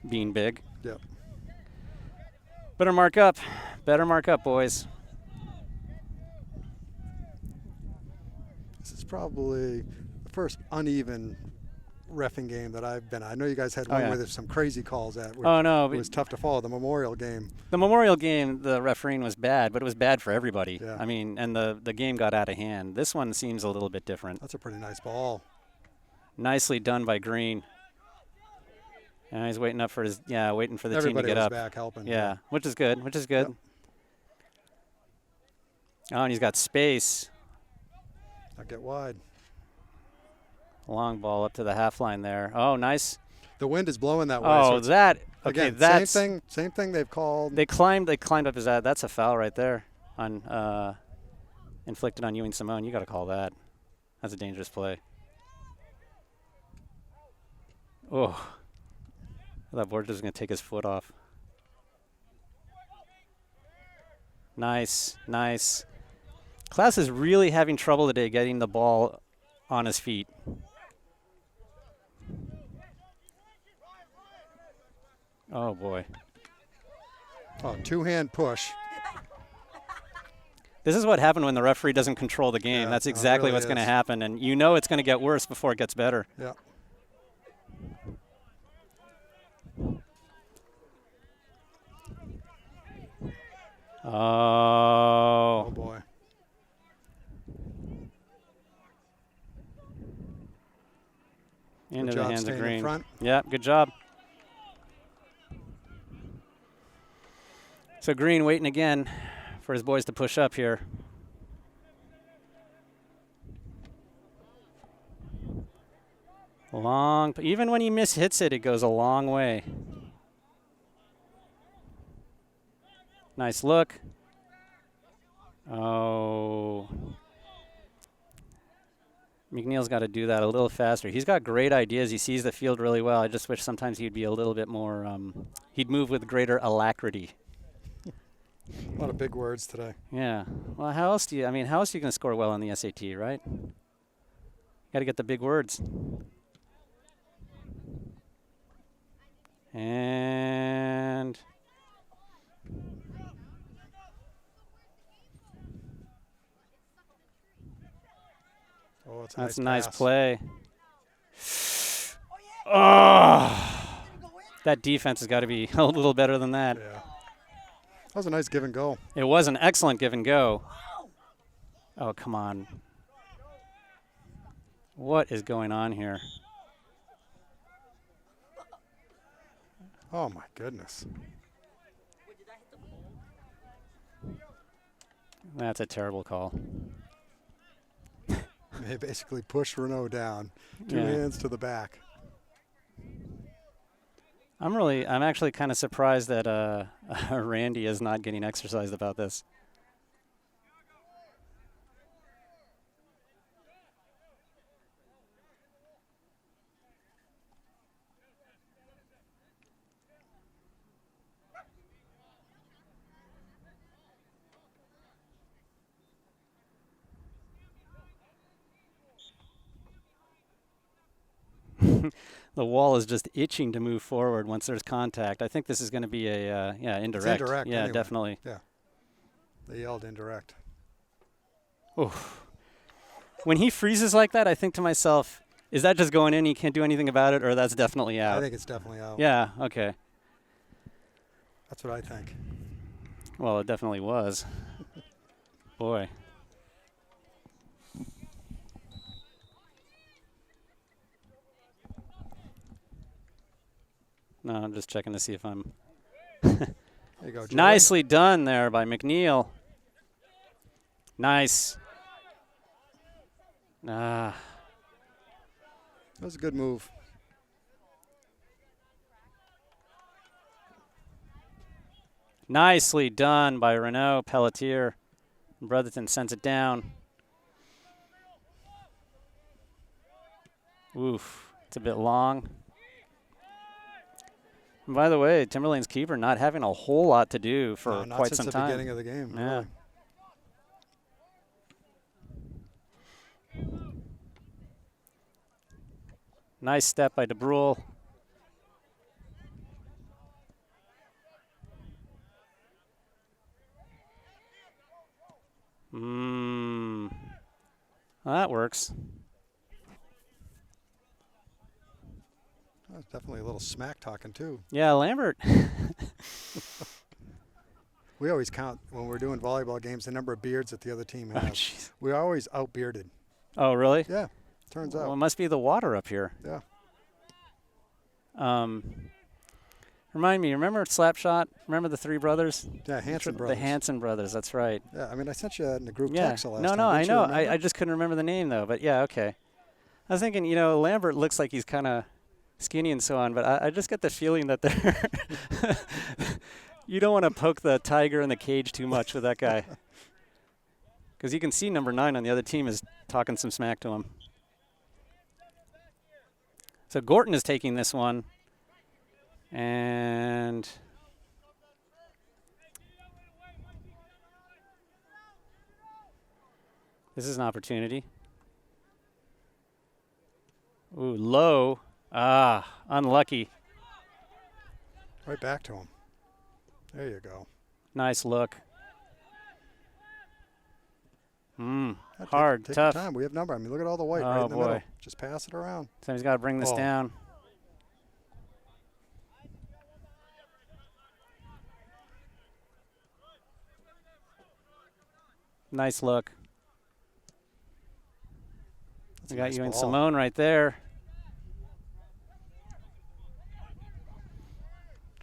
being big. Yep. Better mark up. Better mark up, boys. This is probably the first uneven reffing game that I've been. I know you guys had one where there's some crazy calls at. Oh, no. It was tough to follow. The Memorial game. The Memorial game, the refereeing was bad, but it was bad for everybody. Yeah. I mean, and the game got out of hand. This one seems a little bit different. That's a pretty nice ball. Nicely done by Green. And he's waiting up for his waiting for the Everybody team to get was up. back helping. Yeah, which is good. Which is good. Yep. Oh, and he's got space. Not get wide. Long ball up to the half line there. Oh, nice. The wind is blowing that way. Oh, so that. Okay, again, that's same thing they've called. They climbed up his ad. That's a foul right there on inflicted on Ewing Simone. You got to call that. That's a dangerous play. Oh, that Borges was going to take his foot off. Nice, nice. Klaus is really having trouble today getting the ball on his feet. Oh, boy. Oh, two-hand push. This is what happened when the referee doesn't control the game. Yeah, That's exactly really what's going to is. happen. And you know it's going to get worse before it gets better. Yeah. Oh. Oh, boy. Into Good the job hands of staying in Green. front. Yeah, good job. So Green waiting again for his boys to push up here. Long, even when he hits it, it goes a long way. Nice look. Oh. McNeil's got to do that a little faster. He's got great ideas. He sees the field really well. I just wish sometimes he'd be a little bit more, he'd move with greater alacrity. A lot of big words today. Yeah. Well, how else are you going to score well on the SAT, right? Got to get the big words. And Oh, it's that's a nice nice pass. play. Oh, that defense has got to be a little better than that. Yeah. That was a nice give and go. It was an excellent give and go. Oh, come on. What is going on here? Oh, my goodness. That's a terrible call. They basically pushed Renault down. Two Yeah. hands to the back. I'm actually kind of surprised that Randy is not getting exercised about this. The wall is just itching to move forward once there's contact. I think this is going to be a indirect. It's indirect Yeah, anyway. definitely. Yeah. They yelled indirect. Oof. When he freezes like that, I think to myself, is that just going in? You can't do anything about it, or that's definitely out? I think it's definitely out. Yeah. Okay. That's what I think. Well, it definitely was. Boy. No, I'm just checking to see if I'm. There you go, Joey. Nicely done there by McNeil. Nice. Ah. That was a good move. Nicely done by Renault. Pelletier. Brotherton sends it down. Oof. It's a bit long. And by the way, Timberlane's keeper not having a whole lot to do for not quite since some the time. beginning of the game. Yeah. Really. Nice step by DeBrule. Well, that works. That's definitely a little smack talking too. Yeah, Lambert. We always count when we're doing volleyball games the number of beards that the other team Oh, has. jeez. We're always out-bearded. Oh, really? Yeah, turns Well, it out. must be the water up here. Yeah. Remind me, remember Slapshot? Remember the three brothers? Yeah, Hanson brothers. The Hanson brothers, that's right. Yeah, I mean, I sent you that in the group Yeah. text the last No, time. no, I know. Remember? I just couldn't remember the name, though. But, yeah, okay. I was thinking, you know, Lambert looks like he's kind of skinny and so on, but I just get the feeling that they're you don't want to poke the tiger in the cage too much with that guy. Because you can see number 9 on the other team is talking some smack to him. So Gorton is taking this one. And this is an opportunity. Ooh, low. Ah, unlucky. Right back to him. There you go. Nice look. Hard, take tough. your time. We have number. I mean, look at all the white right Oh, in the boy. middle. Just pass it around. Somebody's got to bring this down. Nice look. We got nice you and ball. Simone right there.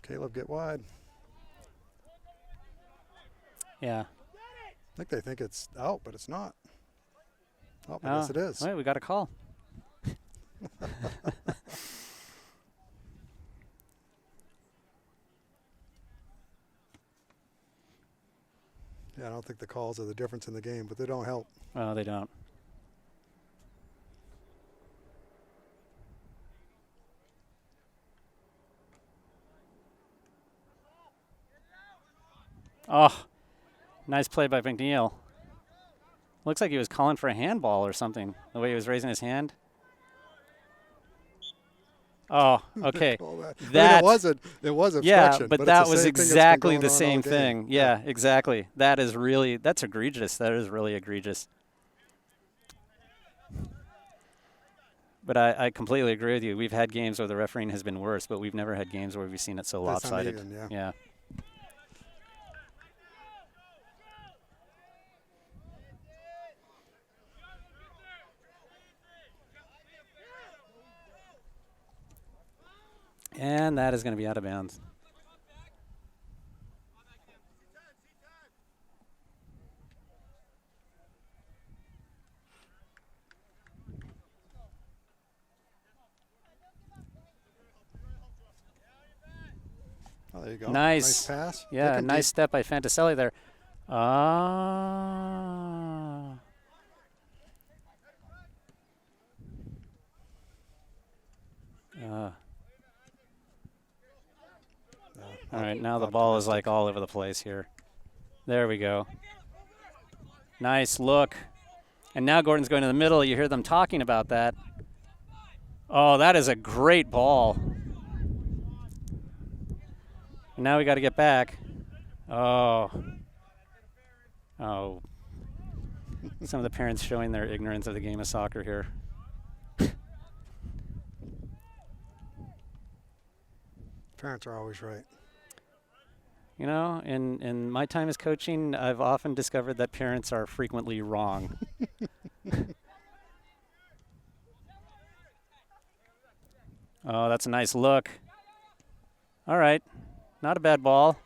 Caleb, get wide. Yeah. I think they think it's out, but it's not. Oh, I guess it is. Wait, we got a call. Yeah, I don't think the calls are the difference in the game, but they don't help. Oh, they don't. Oh, nice play by McNeil. Looks like he was calling for a handball or something, the way he was raising his hand. Oh, okay. That, I mean, it was obstruction. Yeah, but that was exactly the same same thing. Yeah, exactly. That is really, that's egregious. That is really egregious. But I completely agree with you. We've had games where the refereeing has been worse, but we've never had games where we've seen it so lopsided. Uneven, yeah. And that is going to be out of bounds. Oh, there you go. Nice pass. Yeah, nice deep. step by Fantaselli there. All right, now the ball is like all over the place here. There we go. Nice look. And now Gordon's going to the middle. You hear them talking about that. Oh, that is a great ball. And now we got to get back. Oh. Oh. Some of the parents showing their ignorance of the game of soccer here. Parents are always right. You know, in my time as coaching, I've often discovered that parents are frequently wrong. Oh, that's a nice look. All right. Not a bad ball.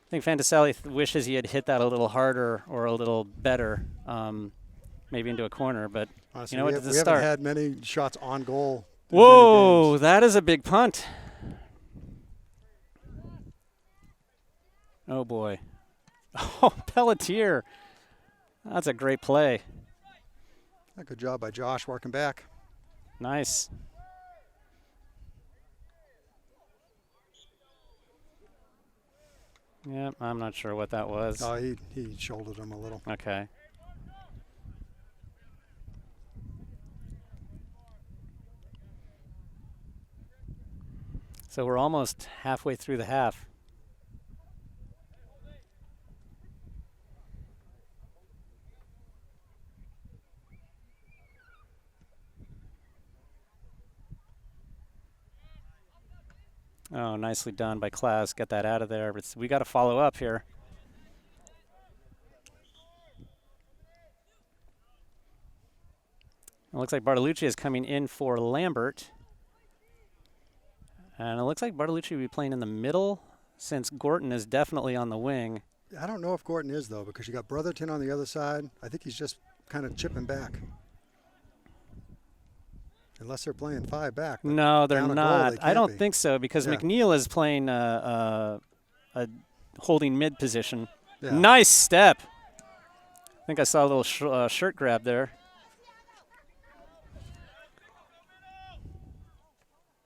I think Fantaselli wishes he had hit that a little harder or a little better, maybe into a corner. But honestly, you know what? Does we this start? haven't had many shots on goal. Whoa, that is a big punt. Oh, boy. Oh, Pelletier. That's a great play. Good job by Josh working back. Nice. Yep, I'm not sure what that was. Oh, he shouldered him a little. Okay. So we're almost halfway through the half. Oh, nicely done by Klaus. Get that out of there. But we got to follow up here. It looks like Bartolucci is coming in for Lambert. And it looks like Bartolucci will be playing in the middle since Gorton is definitely on the wing. I don't know if Gorton is, though, because you got Brotherton on the other side. I think he's just kind of chipping back. Unless they're playing 5 back. No, they're not. I don't be. think so because McNeil is playing a holding mid position. Yeah. Nice step. I think I saw a little shirt grab there.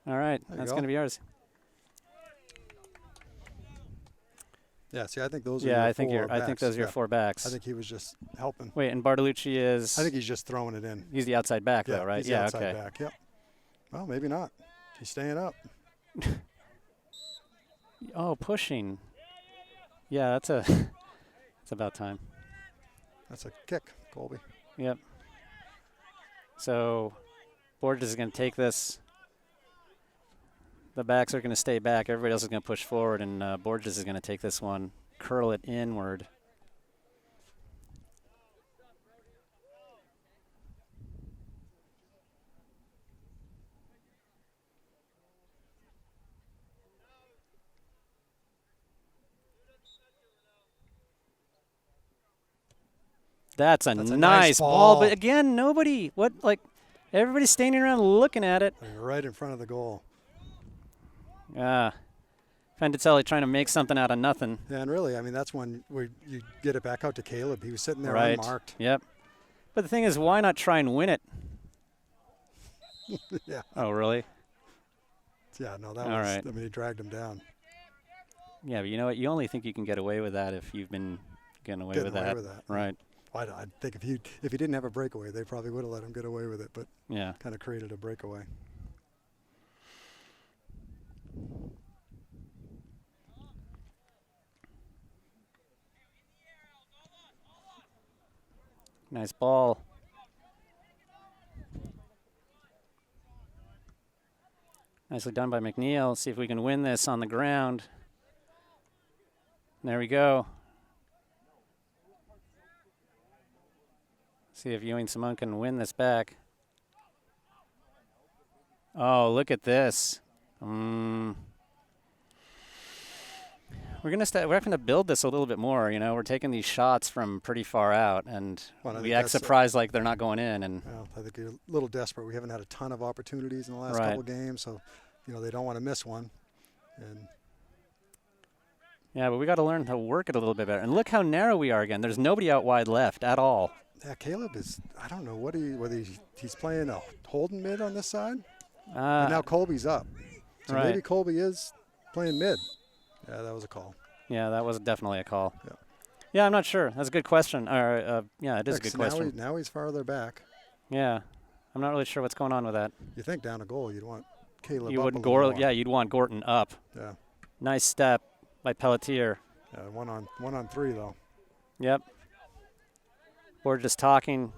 All right, that's going to be ours. Yeah, see, I think those are your I think four backs. I think those are your 4 backs. I think he was just helping. Wait, and Bartolucci is? I think he's just throwing it in. He's the outside back, though, right? He's the outside back, yep. Well, maybe not. He's staying up. Oh, pushing. Yeah, it's about time. That's a kick, Colby. Yep. So Borges is going to take this. The backs are going to stay back. Everybody else is going to push forward, and Borges is going to take this one, curl it inward. That's a nice ball, but again, nobody. Everybody's standing around looking at it. Right in front of the goal. Fentatelli trying to make something out of nothing. Yeah, and really, I mean, that's when you get it back out to Caleb. He was sitting there right. unmarked. Yep. But the thing is, why not try and win it? Yeah. Oh, really? Yeah, no, that was, right. I mean, he dragged him down. Yeah, but you know what? You only think you can get away with that if you've been getting away with that. Right. I think if he didn't have a breakaway, they probably would have let him get away with it, but yeah, kind of created a breakaway. Nice ball. Nicely done by McNeil. See if we can win this on the ground. There we go. See if Ewing Simone can win this back. Oh, look at this. We're having to build this a little bit more. You know, we're taking these shots from pretty far out, and we act surprised like they're not going in. And well, I think you're a little desperate. We haven't had a ton of opportunities in the last couple of games, so you know they don't want to miss one. And yeah, but we got to learn to work it a little bit better. And look how narrow we are again. There's nobody out wide left at all. Yeah, Caleb is. I don't know whether he's playing a holding mid on this side. And now Colby's up, so right. maybe Colby is playing mid. Yeah, that was a call. Yeah, that was definitely a call. Yeah, yeah, I'm not sure. That's a good question. Yeah, it is a good question. Now he's farther back. Yeah, I'm not really sure what's going on with that. You think down a goal, you'd want Caleb you up would a little more. Yeah, you'd want Gorton up. Yeah. Nice step by Pelletier. Yeah, one on 3 though. Yep. We're just talking.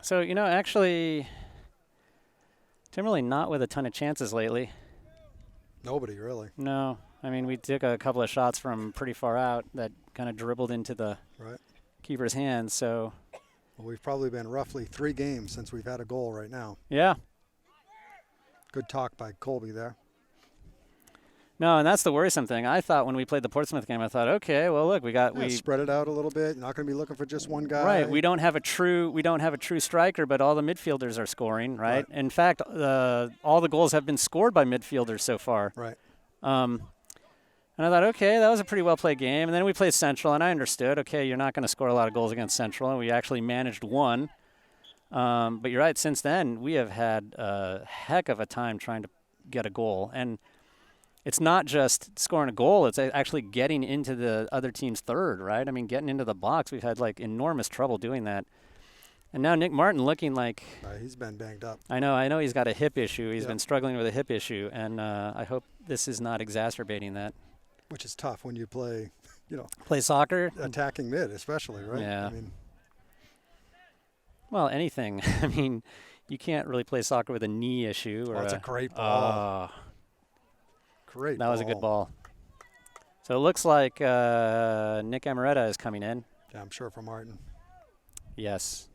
So, you know, actually, Timberlane not with a ton of chances lately. Nobody, really. No. I mean, we took a couple of shots from pretty far out that kind of dribbled into the keeper's hands. So, well, we've probably been roughly 3 games since we've had a goal right now. Yeah. Good talk by Colby there. No, and that's the worrisome thing. I thought when we played the Portsmouth game, I thought, okay, well, look, we spread it out a little bit. You're not going to be looking for just one guy. Right. We don't have a true striker, but all the midfielders are scoring, right? In fact, all the goals have been scored by midfielders so far. Right. And I thought, okay, that was a pretty well played game. And then we played Central, and I understood, okay, you're not going to score a lot of goals against Central, and we actually managed one. But you're right. Since then, we have had a heck of a time trying to get a goal, and it's not just scoring a goal, it's actually getting into the other team's third, right? I mean, getting into the box, we've had, enormous trouble doing that. And now Nick Martin looking like... he's been banged up. I know he's got a hip issue. He's been struggling with a hip issue, and I hope this is not exacerbating that. Which is tough when you play, play soccer? Attacking mid, especially, right? Yeah. I mean, Well, anything. I mean, you can't really play soccer with a knee issue. Or that's a great ball. Great ball. That was a good ball. So it looks like Nick Amaretta is coming in. Yeah, I'm sure for Martin. Yes.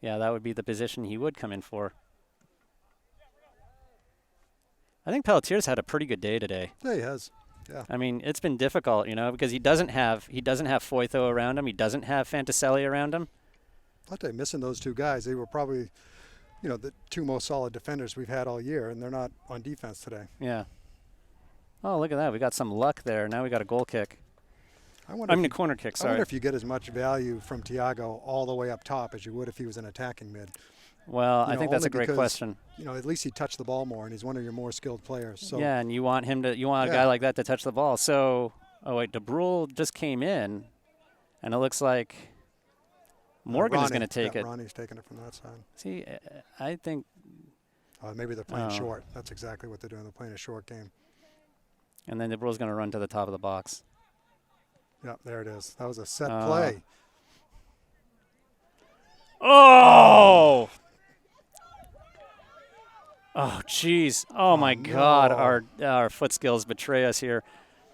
Yeah, that would be the position he would come in for. I think Pelletier's had a pretty good day today. Yeah, he has. Yeah. I mean, it's been difficult, because he doesn't have Foytho around him. He doesn't have Fantaselli around him. I'll tell you, missing those two guys, they were probably, the two most solid defenders we've had all year, and they're not on defense today. Yeah. Oh, look at that. We got some luck there. Now we got a goal kick. A corner kick, sorry. I wonder if you get as much value from Thiago all the way up top as you would if he was an attacking mid. Well, I think that's a great question. At least he touched the ball more, and he's one of your more skilled players. So yeah, and you want a guy like that to touch the ball. So, De Bruyne just came in, and it looks like Morgan is going to take it. Ronnie's taking it from that side. See, I think maybe they're playing short. That's exactly what they're doing. They're playing a short game. And then De Bruyne's going to run to the top of the box. Yep, there it is. That was a set play. Oh! Oh, jeez. Oh, my God. Our foot skills betray us here.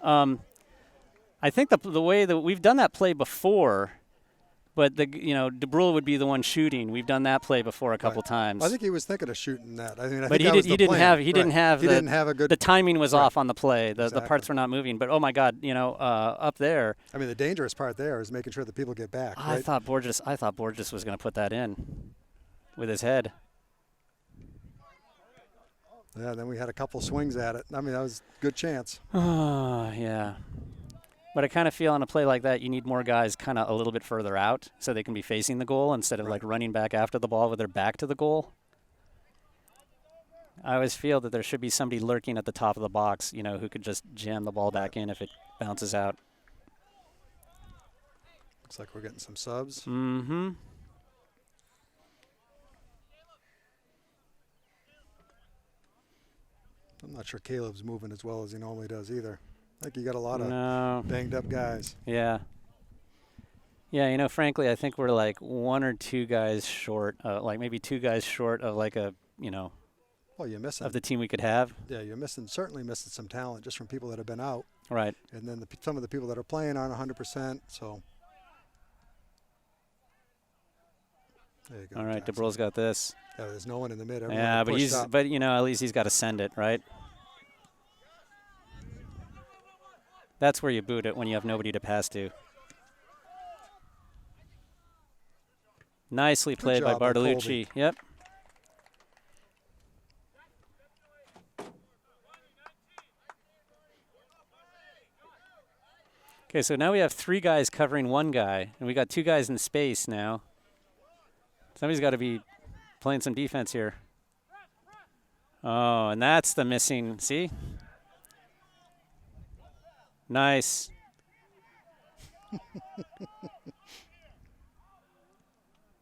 I think the way that we've done that play before, but De Bruyne would be the one shooting. We've done that play before a couple times. I think he was thinking of shooting that. I think he didn't have a good. The timing was off on the play. The parts were not moving. But oh my God, up there. I mean, the dangerous part there is making sure that people get back. I thought Borges was going to put that in with his head. Yeah, then we had a couple swings at it. I mean, that was a good chance. Yeah. But I kind of feel on a play like that, you need more guys kind of a little bit further out so they can be facing the goal instead of running back after the ball with their back to the goal. I always feel that there should be somebody lurking at the top of the box, who could just jam the ball back in if it bounces out. Looks like we're getting some subs. Mm-hmm. I'm not sure Caleb's moving as well as he normally does either. I think you got a lot of banged up guys. Yeah. Yeah, frankly, I think we're like one or two guys short, maybe two guys short of well, you're missing of the team we could have. Yeah, you're certainly missing some talent just from people that have been out. Right. And then some of the people that are playing aren't 100%. So. There you go. All right, De Bruyne's got this. Yeah, there's no one in the mid. Yeah, but at least he's got to send it, right? That's where you boot it when you have nobody to pass to. Nicely played by Bartolucci. Yep. Okay, so now we have three guys covering one guy, and we got two guys in space now. Somebody's got to be playing some defense here. Oh, and that's the missing. See? Nice.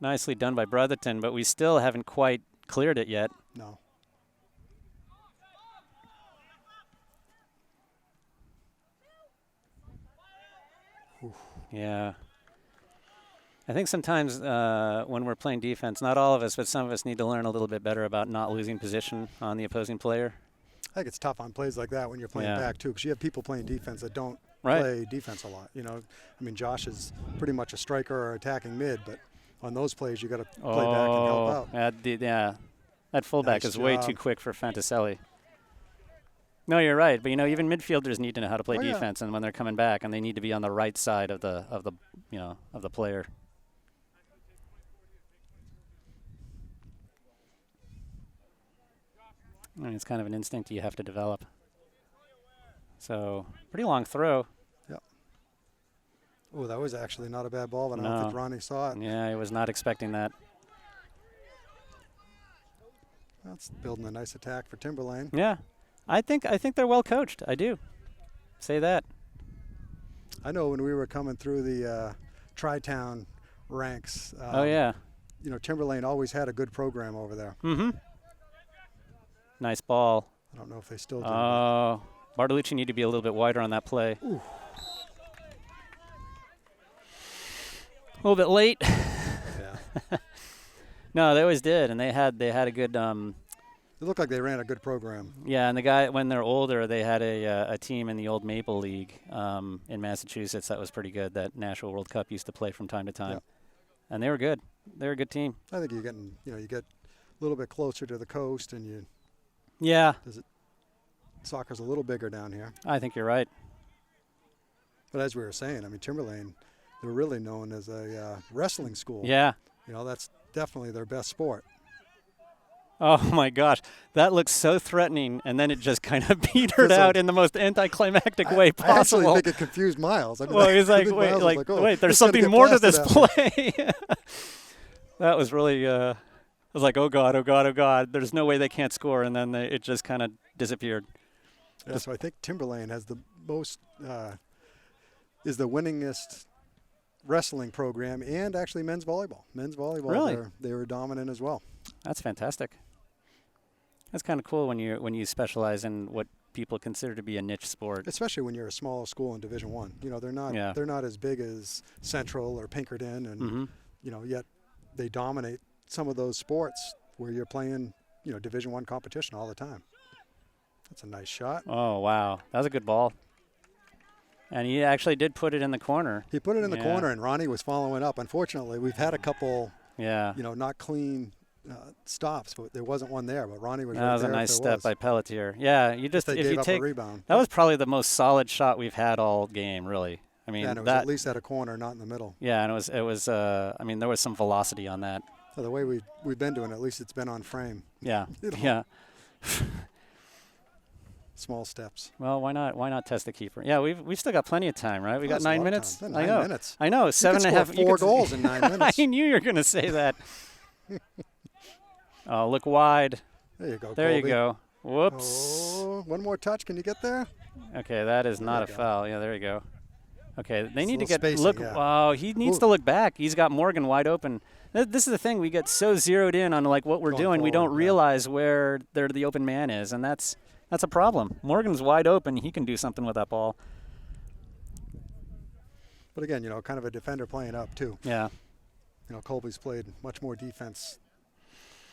Nicely done by Brotherton, but we still haven't quite cleared it yet. No. Yeah. I think sometimes when we're playing defense, not all of us, but some of us need to learn a little bit better about not losing position on the opposing player. I think it's tough on plays like that when you're playing back, too, because you have people playing defense that don't play defense a lot. I mean, Josh is pretty much a striker or attacking mid, but on those plays, you got to play back and help out. That fullback is way too quick for Fantaselli. No, you're right, but even midfielders need to know how to play defense, and when they're coming back, and they need to be on the right side of the player. I mean, it's kind of an instinct you have to develop. So, pretty long throw. Yep. Oh, that was actually not a bad ball, but I don't think Ronnie saw it. Yeah, he was not expecting that. That's building a nice attack for Timberlane. Yeah. I think they're well coached. I do. Say that. I know when we were coming through the Tri-Town ranks. Timberlane always had a good program over there. Mm-hmm. Nice ball. I don't know if they still do. Oh, Bartolucci need to be a little bit wider on that play. Ooh. A little bit late. Yeah. No, they always did, and they had a good. It looked like they ran a good program. Yeah, and the guy, when they're older, they had a team in the old Maple League in Massachusetts that was pretty good. That Nashville World Cup used to play from time to time, and they were good. They were a good team. I think you get a little bit closer to the coast, and you. Yeah. Soccer's a little bigger down here. I think you're right. But as we were saying, I mean, Timberlane, they're really known as a wrestling school. Yeah. That's definitely their best sport. Oh, my gosh. That looks so threatening, and then it just kind of petered out in the most anticlimactic way possible. I actually think it confused Miles. I mean, well, he's like, wait, there's something more to this play. That was really, I was like, oh, God, oh, God, oh, God. There's no way they can't score, and then it just kind of disappeared. Yeah, so I think Timberlane has the most, is the winningest wrestling program, and actually men's volleyball. Men's volleyball, really? They were dominant as well. That's fantastic. That's kind of cool when you specialize in what people consider to be a niche sport. Especially when you're a small school in Division I. They're not as big as Central or Pinkerton, and yet they dominate some of those sports where you're playing Division I competition all the time. That's a nice shot. Oh wow, that was a good ball. And he actually did put it in the corner. He put it in the corner, and Ronnie was following up. Unfortunately, we've had a couple, not clean stops, but there wasn't one there. But Ronnie was. That was a nice step by Pelletier. Yeah, if you take a rebound. That was probably the most solid shot we've had all game, really. I mean, and it was at least at a corner, not in the middle. Yeah, and it was. I mean, there was some velocity on that. So the way we've been doing it, at least it's been on frame. Yeah. Yeah. Small steps. Well, why not test the keeper? Yeah, we've still got plenty of time, right? We got 9 minutes. 9 minutes. I know. 7.5. Four goals in 9 minutes. I knew you were going to say that. Oh, look wide. There you go. There Colby. you go. Whoops. Oh, one more touch. Can you get there? Okay, that is not a foul. Yeah, there you go. Okay, they need to get spacing, look. Yeah. Oh, he needs to look back. He's got Morgan wide open. This is the thing. We get so zeroed in on what we're doing, we don't realize where the open man is, and that's a problem. Morgan's wide open. He can do something with that ball. But again, kind of a defender playing up too. Yeah. Colby's played much more defense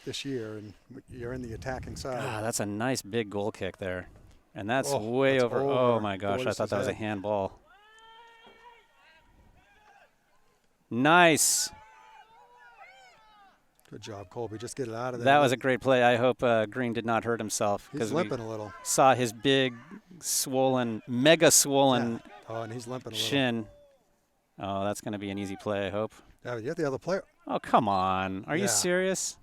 this year, and you're in the attacking side. Ah, that's a nice big goal kick there, and that's way over. Oh my gosh, I thought that was a handball. Nice. Good job, Colby. Just get it out of there. That was a great play. I hope Green did not hurt himself. He's limping a little. Saw his big, mega swollen and he's limping a shin. Oh, that's going to be an easy play, I hope. Yeah, you have the other player. Oh, come on. Are you serious?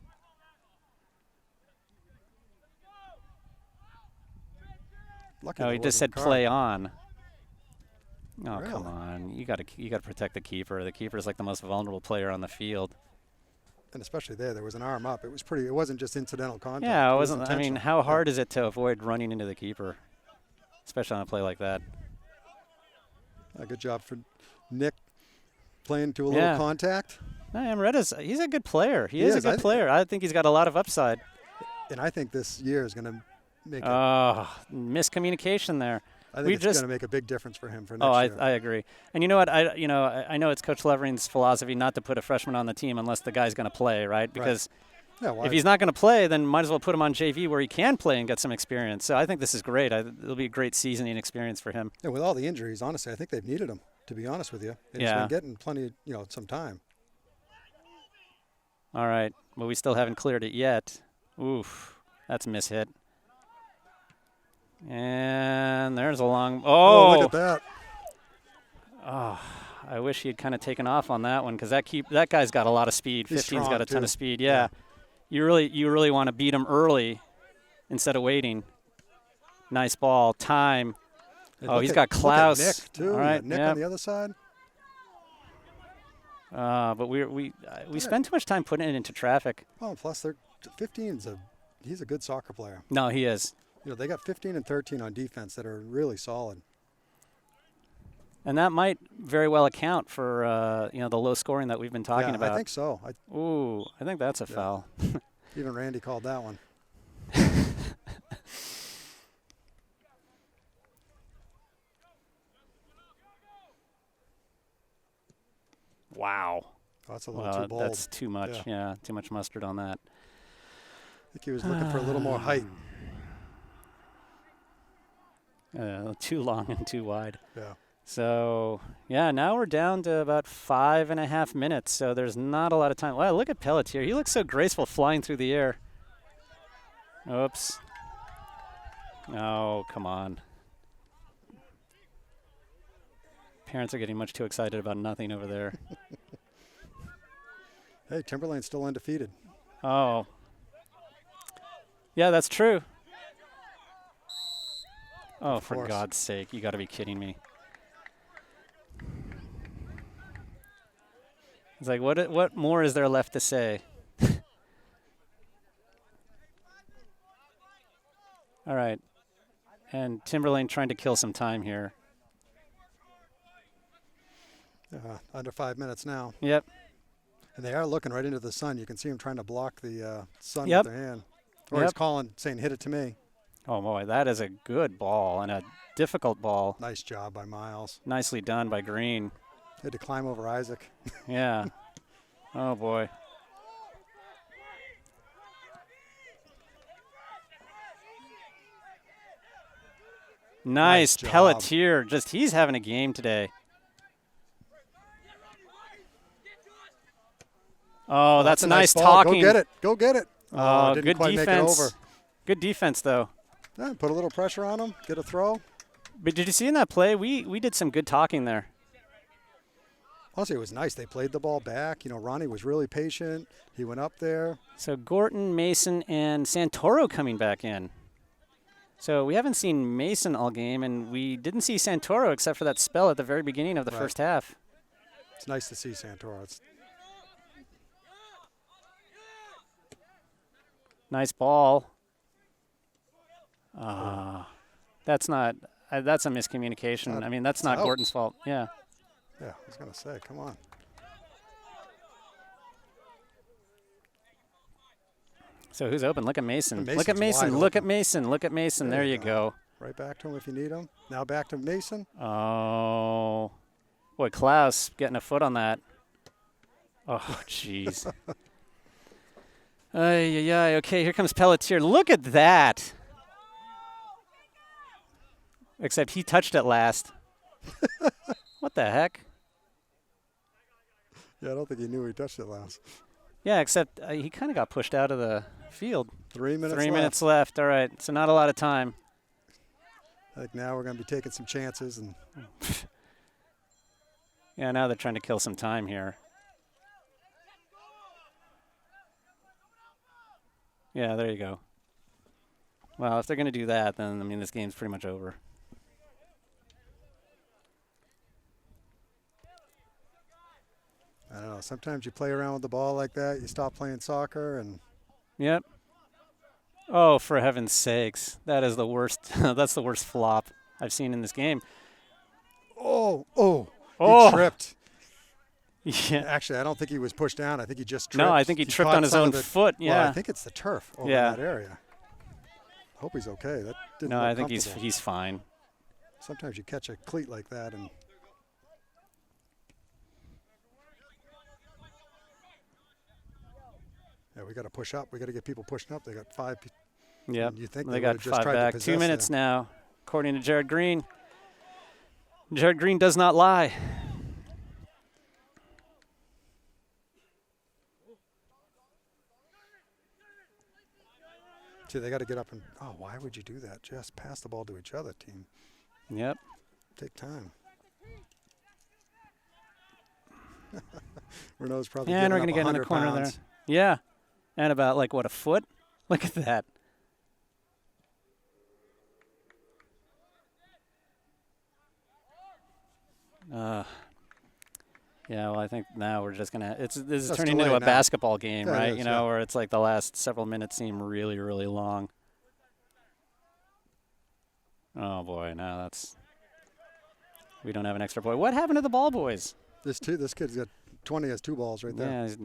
Lucky he just said play on. Oh, really? Come on. You got to protect the keeper. The keeper is like the most vulnerable player on the field. And especially there was an arm up. It wasn't just incidental contact. Yeah, it wasn't. I mean, how hard is it to avoid running into the keeper, especially on a play like that? Good job for Nick playing to a little contact. No, he's a good player. He is a good player. I think he's got a lot of upside. And I think this year is going to make miscommunication there. I think it's going to make a big difference for him for next year. I agree. And you know what? I know it's Coach Levering's philosophy not to put a freshman on the team unless the guy's going to play, right? Because if he's not going to play, then might as well put him on JV where he can play and get some experience. So I think this is great. It'll be a great seasoning experience for him. Yeah, with all the injuries, honestly, I think they've needed him, to be honest with you. And he's been getting plenty, some time. All right. Well, we still haven't cleared it yet. Oof. That's a mishit. And there's a long. Oh, look at that! Oh, I wish he had kind of taken off on that one because that guy's got a lot of speed. 15's got a ton of speed. Yeah. You really want to beat him early instead of waiting. Nice ball. Time. He's got Klaus. Nick too. All right. Nick on the other side. But we spend too much time putting it into traffic. Well, plus 15's he's a good soccer player. No, he is. They got 15 and 13 on defense that are really solid. And that might very well account for the low scoring that we've been talking about. I think so. I think that's a foul. Even Randy called that one. Wow. Oh, that's a little too bold. That's too much. Yeah, too much mustard on that. I think he was looking for a little more height. Too long and too wide. Yeah. So, yeah, now we're down to about 5.5 minutes, so there's not a lot of time. Wow, look at Pelletier. He looks so graceful flying through the air. Oops. Oh, come on. Parents are getting much too excited about nothing over there. Hey, Timberlane's still undefeated. Oh. Yeah, that's true. Oh, for God's sake. You got to be kidding me. It's like, what more is there left to say? All right. And Timberlane trying to kill some time here. Under 5 minutes now. Yep. And they are looking right into the sun. You can see him trying to block the sun Yep. with their hand. Or he's calling, saying, hit it to me. Oh, boy, that is a good ball and a difficult ball. Nice job by Miles. Nicely done by Green. Had to climb over Isaac. Yeah. Oh, boy. Nice Pelletier. Just, he's having a game today. Oh, that's nice talking. Go get it. Go get it. Oh, didn't good quite defense. make it over. Good defense, though. Yeah, put a little pressure on him. Get a throw. But did you see in that play, we did some good talking there. Honestly, it was nice. They played the ball back. You know, Ronnie was really patient. He went up there. So Gorton, Mason, and Santoro coming back in. So we haven't seen Mason all game, and we didn't see Santoro except for that spell at the very beginning of the first half. It's nice to see Santoro. Nice ball. That's not. That's a miscommunication. I mean, that's not Gorton's fault. Yeah. Yeah, I was going to say, come on. So who's open? Look at Mason. Look at Mason. Look at Mason. Look at Mason. There you go. Right back to him if you need him. Now back to Mason. Oh. Boy, Klaus getting a foot on that. Oh, jeez. Okay, here comes Pelletier. Look at that. Except he touched it last. What the heck? Yeah, I don't think he knew he touched it last. Yeah, except he kind of got pushed out of the field. 3 minutes left. 3 minutes left. All right, so not a lot of time. I think now we're going to be taking some chances. And yeah, now they're trying to kill some time here. Yeah, there you go. Well, if they're going to do that, then, I mean, this game's pretty much over. I don't know. Sometimes you play around with the ball like that. You stop playing soccer. And Yep. Oh, for heaven's sakes. That is the worst. That's the worst flop I've seen in this game. He tripped. Yeah. Actually, I don't think he was pushed down. I think he just tripped. No, I think he tripped on his own foot. Yeah. Well, I think it's the turf over that area. Hope he's okay. That didn't No, look I think comfortable. he's fine. Sometimes you catch a cleat like that and yeah, we got to push up. We got to get people pushing up. They got 5. Yep. You think they got just 5 tried back. to 2 minutes now, according to Jared Green. Jared Green does not lie. See, they got to get up and, why would you do that? Just pass the ball to each other, team. Yep. Take time. Renault's probably and we're going to get in the corner there. Yeah. And about, like, what, a foot? Look at that. Yeah, well, I think now we're just going to – this is turning into a basketball game, right? You know, where it's like the last several minutes seem really, really long. Oh, boy, now that's – we don't have an extra point. What happened to the ball boys? This kid's got 20, has 2 balls right there. Yeah, he's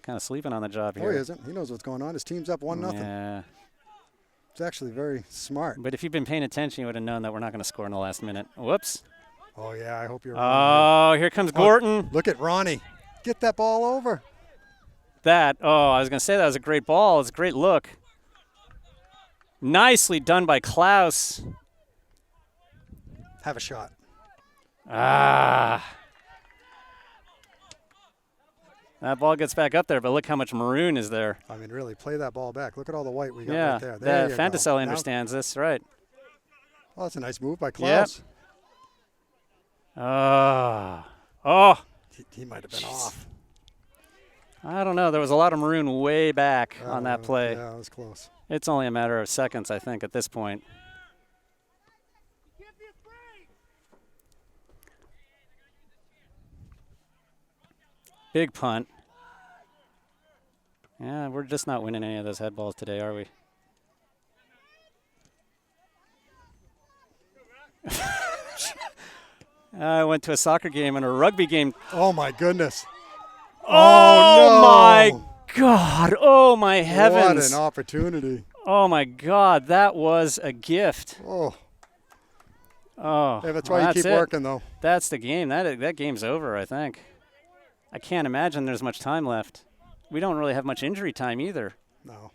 kind of sleeping on the job here. Oh, he isn't. He knows what's going on. His team's up 1-0. Yeah. It's actually very smart. But if you've been paying attention, you would have known that we're not going to score in the last minute. Whoops. Oh, yeah, I hope you're wrong. Oh, here comes Gorton. Look at Ronnie. Get that ball over. I was going to say that was a great ball. It's a great look. Nicely done by Klaus. Have a shot. That ball gets back up there, but look how much maroon is there. I mean, really, play that ball back. Look at all the white we got right there. There you Fantaselli go. understands this, right. Oh, that's a nice move by Klaus. Yep. Oh. He might have been off. I don't know. There was a lot of maroon way back on that play. Yeah, it was close. It's only a matter of seconds, I think, at this point. Big punt. Yeah, we're just not winning any of those head balls today, are we? I went to a soccer game and a rugby game. Oh, my goodness. Oh, no. My God. Oh, my heavens. What an opportunity. Oh, my God. That was a gift. Oh. Oh. Yeah, that's why you keep working, though. That's the game. That game's over, I think. I can't imagine there's much time left. We don't really have much injury time either. No.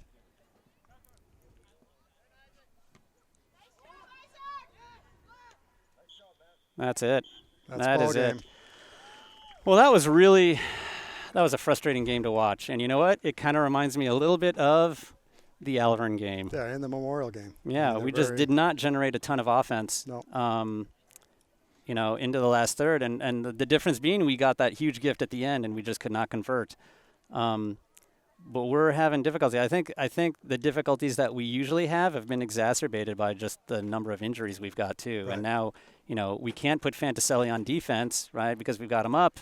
That's it. That is it. Well, that was a frustrating game to watch. And you know what? It kind of reminds me a little bit of the Alvern game. Yeah, in the Memorial game. Yeah, we just did not generate a ton of offense. No. Into the last third. And the difference being we got that huge gift at the end and we just could not convert. But we're having difficulty. I think the difficulties that we usually have been exacerbated by just the number of injuries we've got too. Right. And now, we can't put Fantaselli on defense, right, because we've got him up,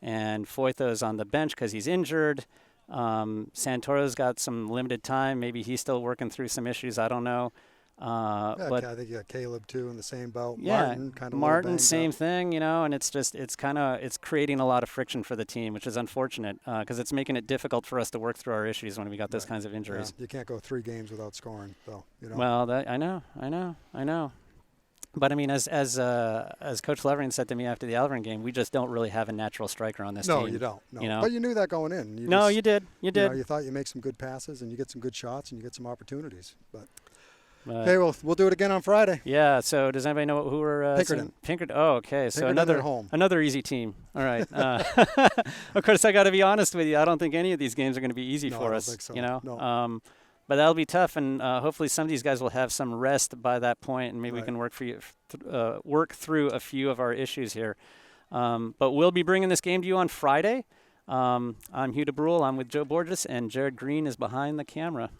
and Foytho's on the bench because he's injured. Santoro's got some limited time. Maybe he's still working through some issues. I don't know. But I think you got Caleb too in the same boat. Yeah, Martin, same thing, and it's creating a lot of friction for the team, which is unfortunate because it's making it difficult for us to work through our issues when we got those kinds of injuries. Yeah, you can't go 3 games without scoring, though. Well, I know. But I mean, as Coach Levering said to me after the Alvern game, we just don't really have a natural striker on this team. No, you don't. No. But you knew that going in. You did. You thought you make some good passes and you get some good shots and you get some opportunities. But hey, we'll do it again on Friday. Yeah. So does anybody know who we're Pinkerton? Pinkerton. Oh, okay. So Pinkerton another easy team. All right. Of course, I got to be honest with you. I don't think any of these games are going to be easy for us. I don't think so. No. But that'll be tough, and hopefully some of these guys will have some rest by that point, and maybe we can work through a few of our issues here. But we'll be bringing this game to you on Friday. I'm Hugh DeBrule. I'm with Joe Borges, and Jared Green is behind the camera.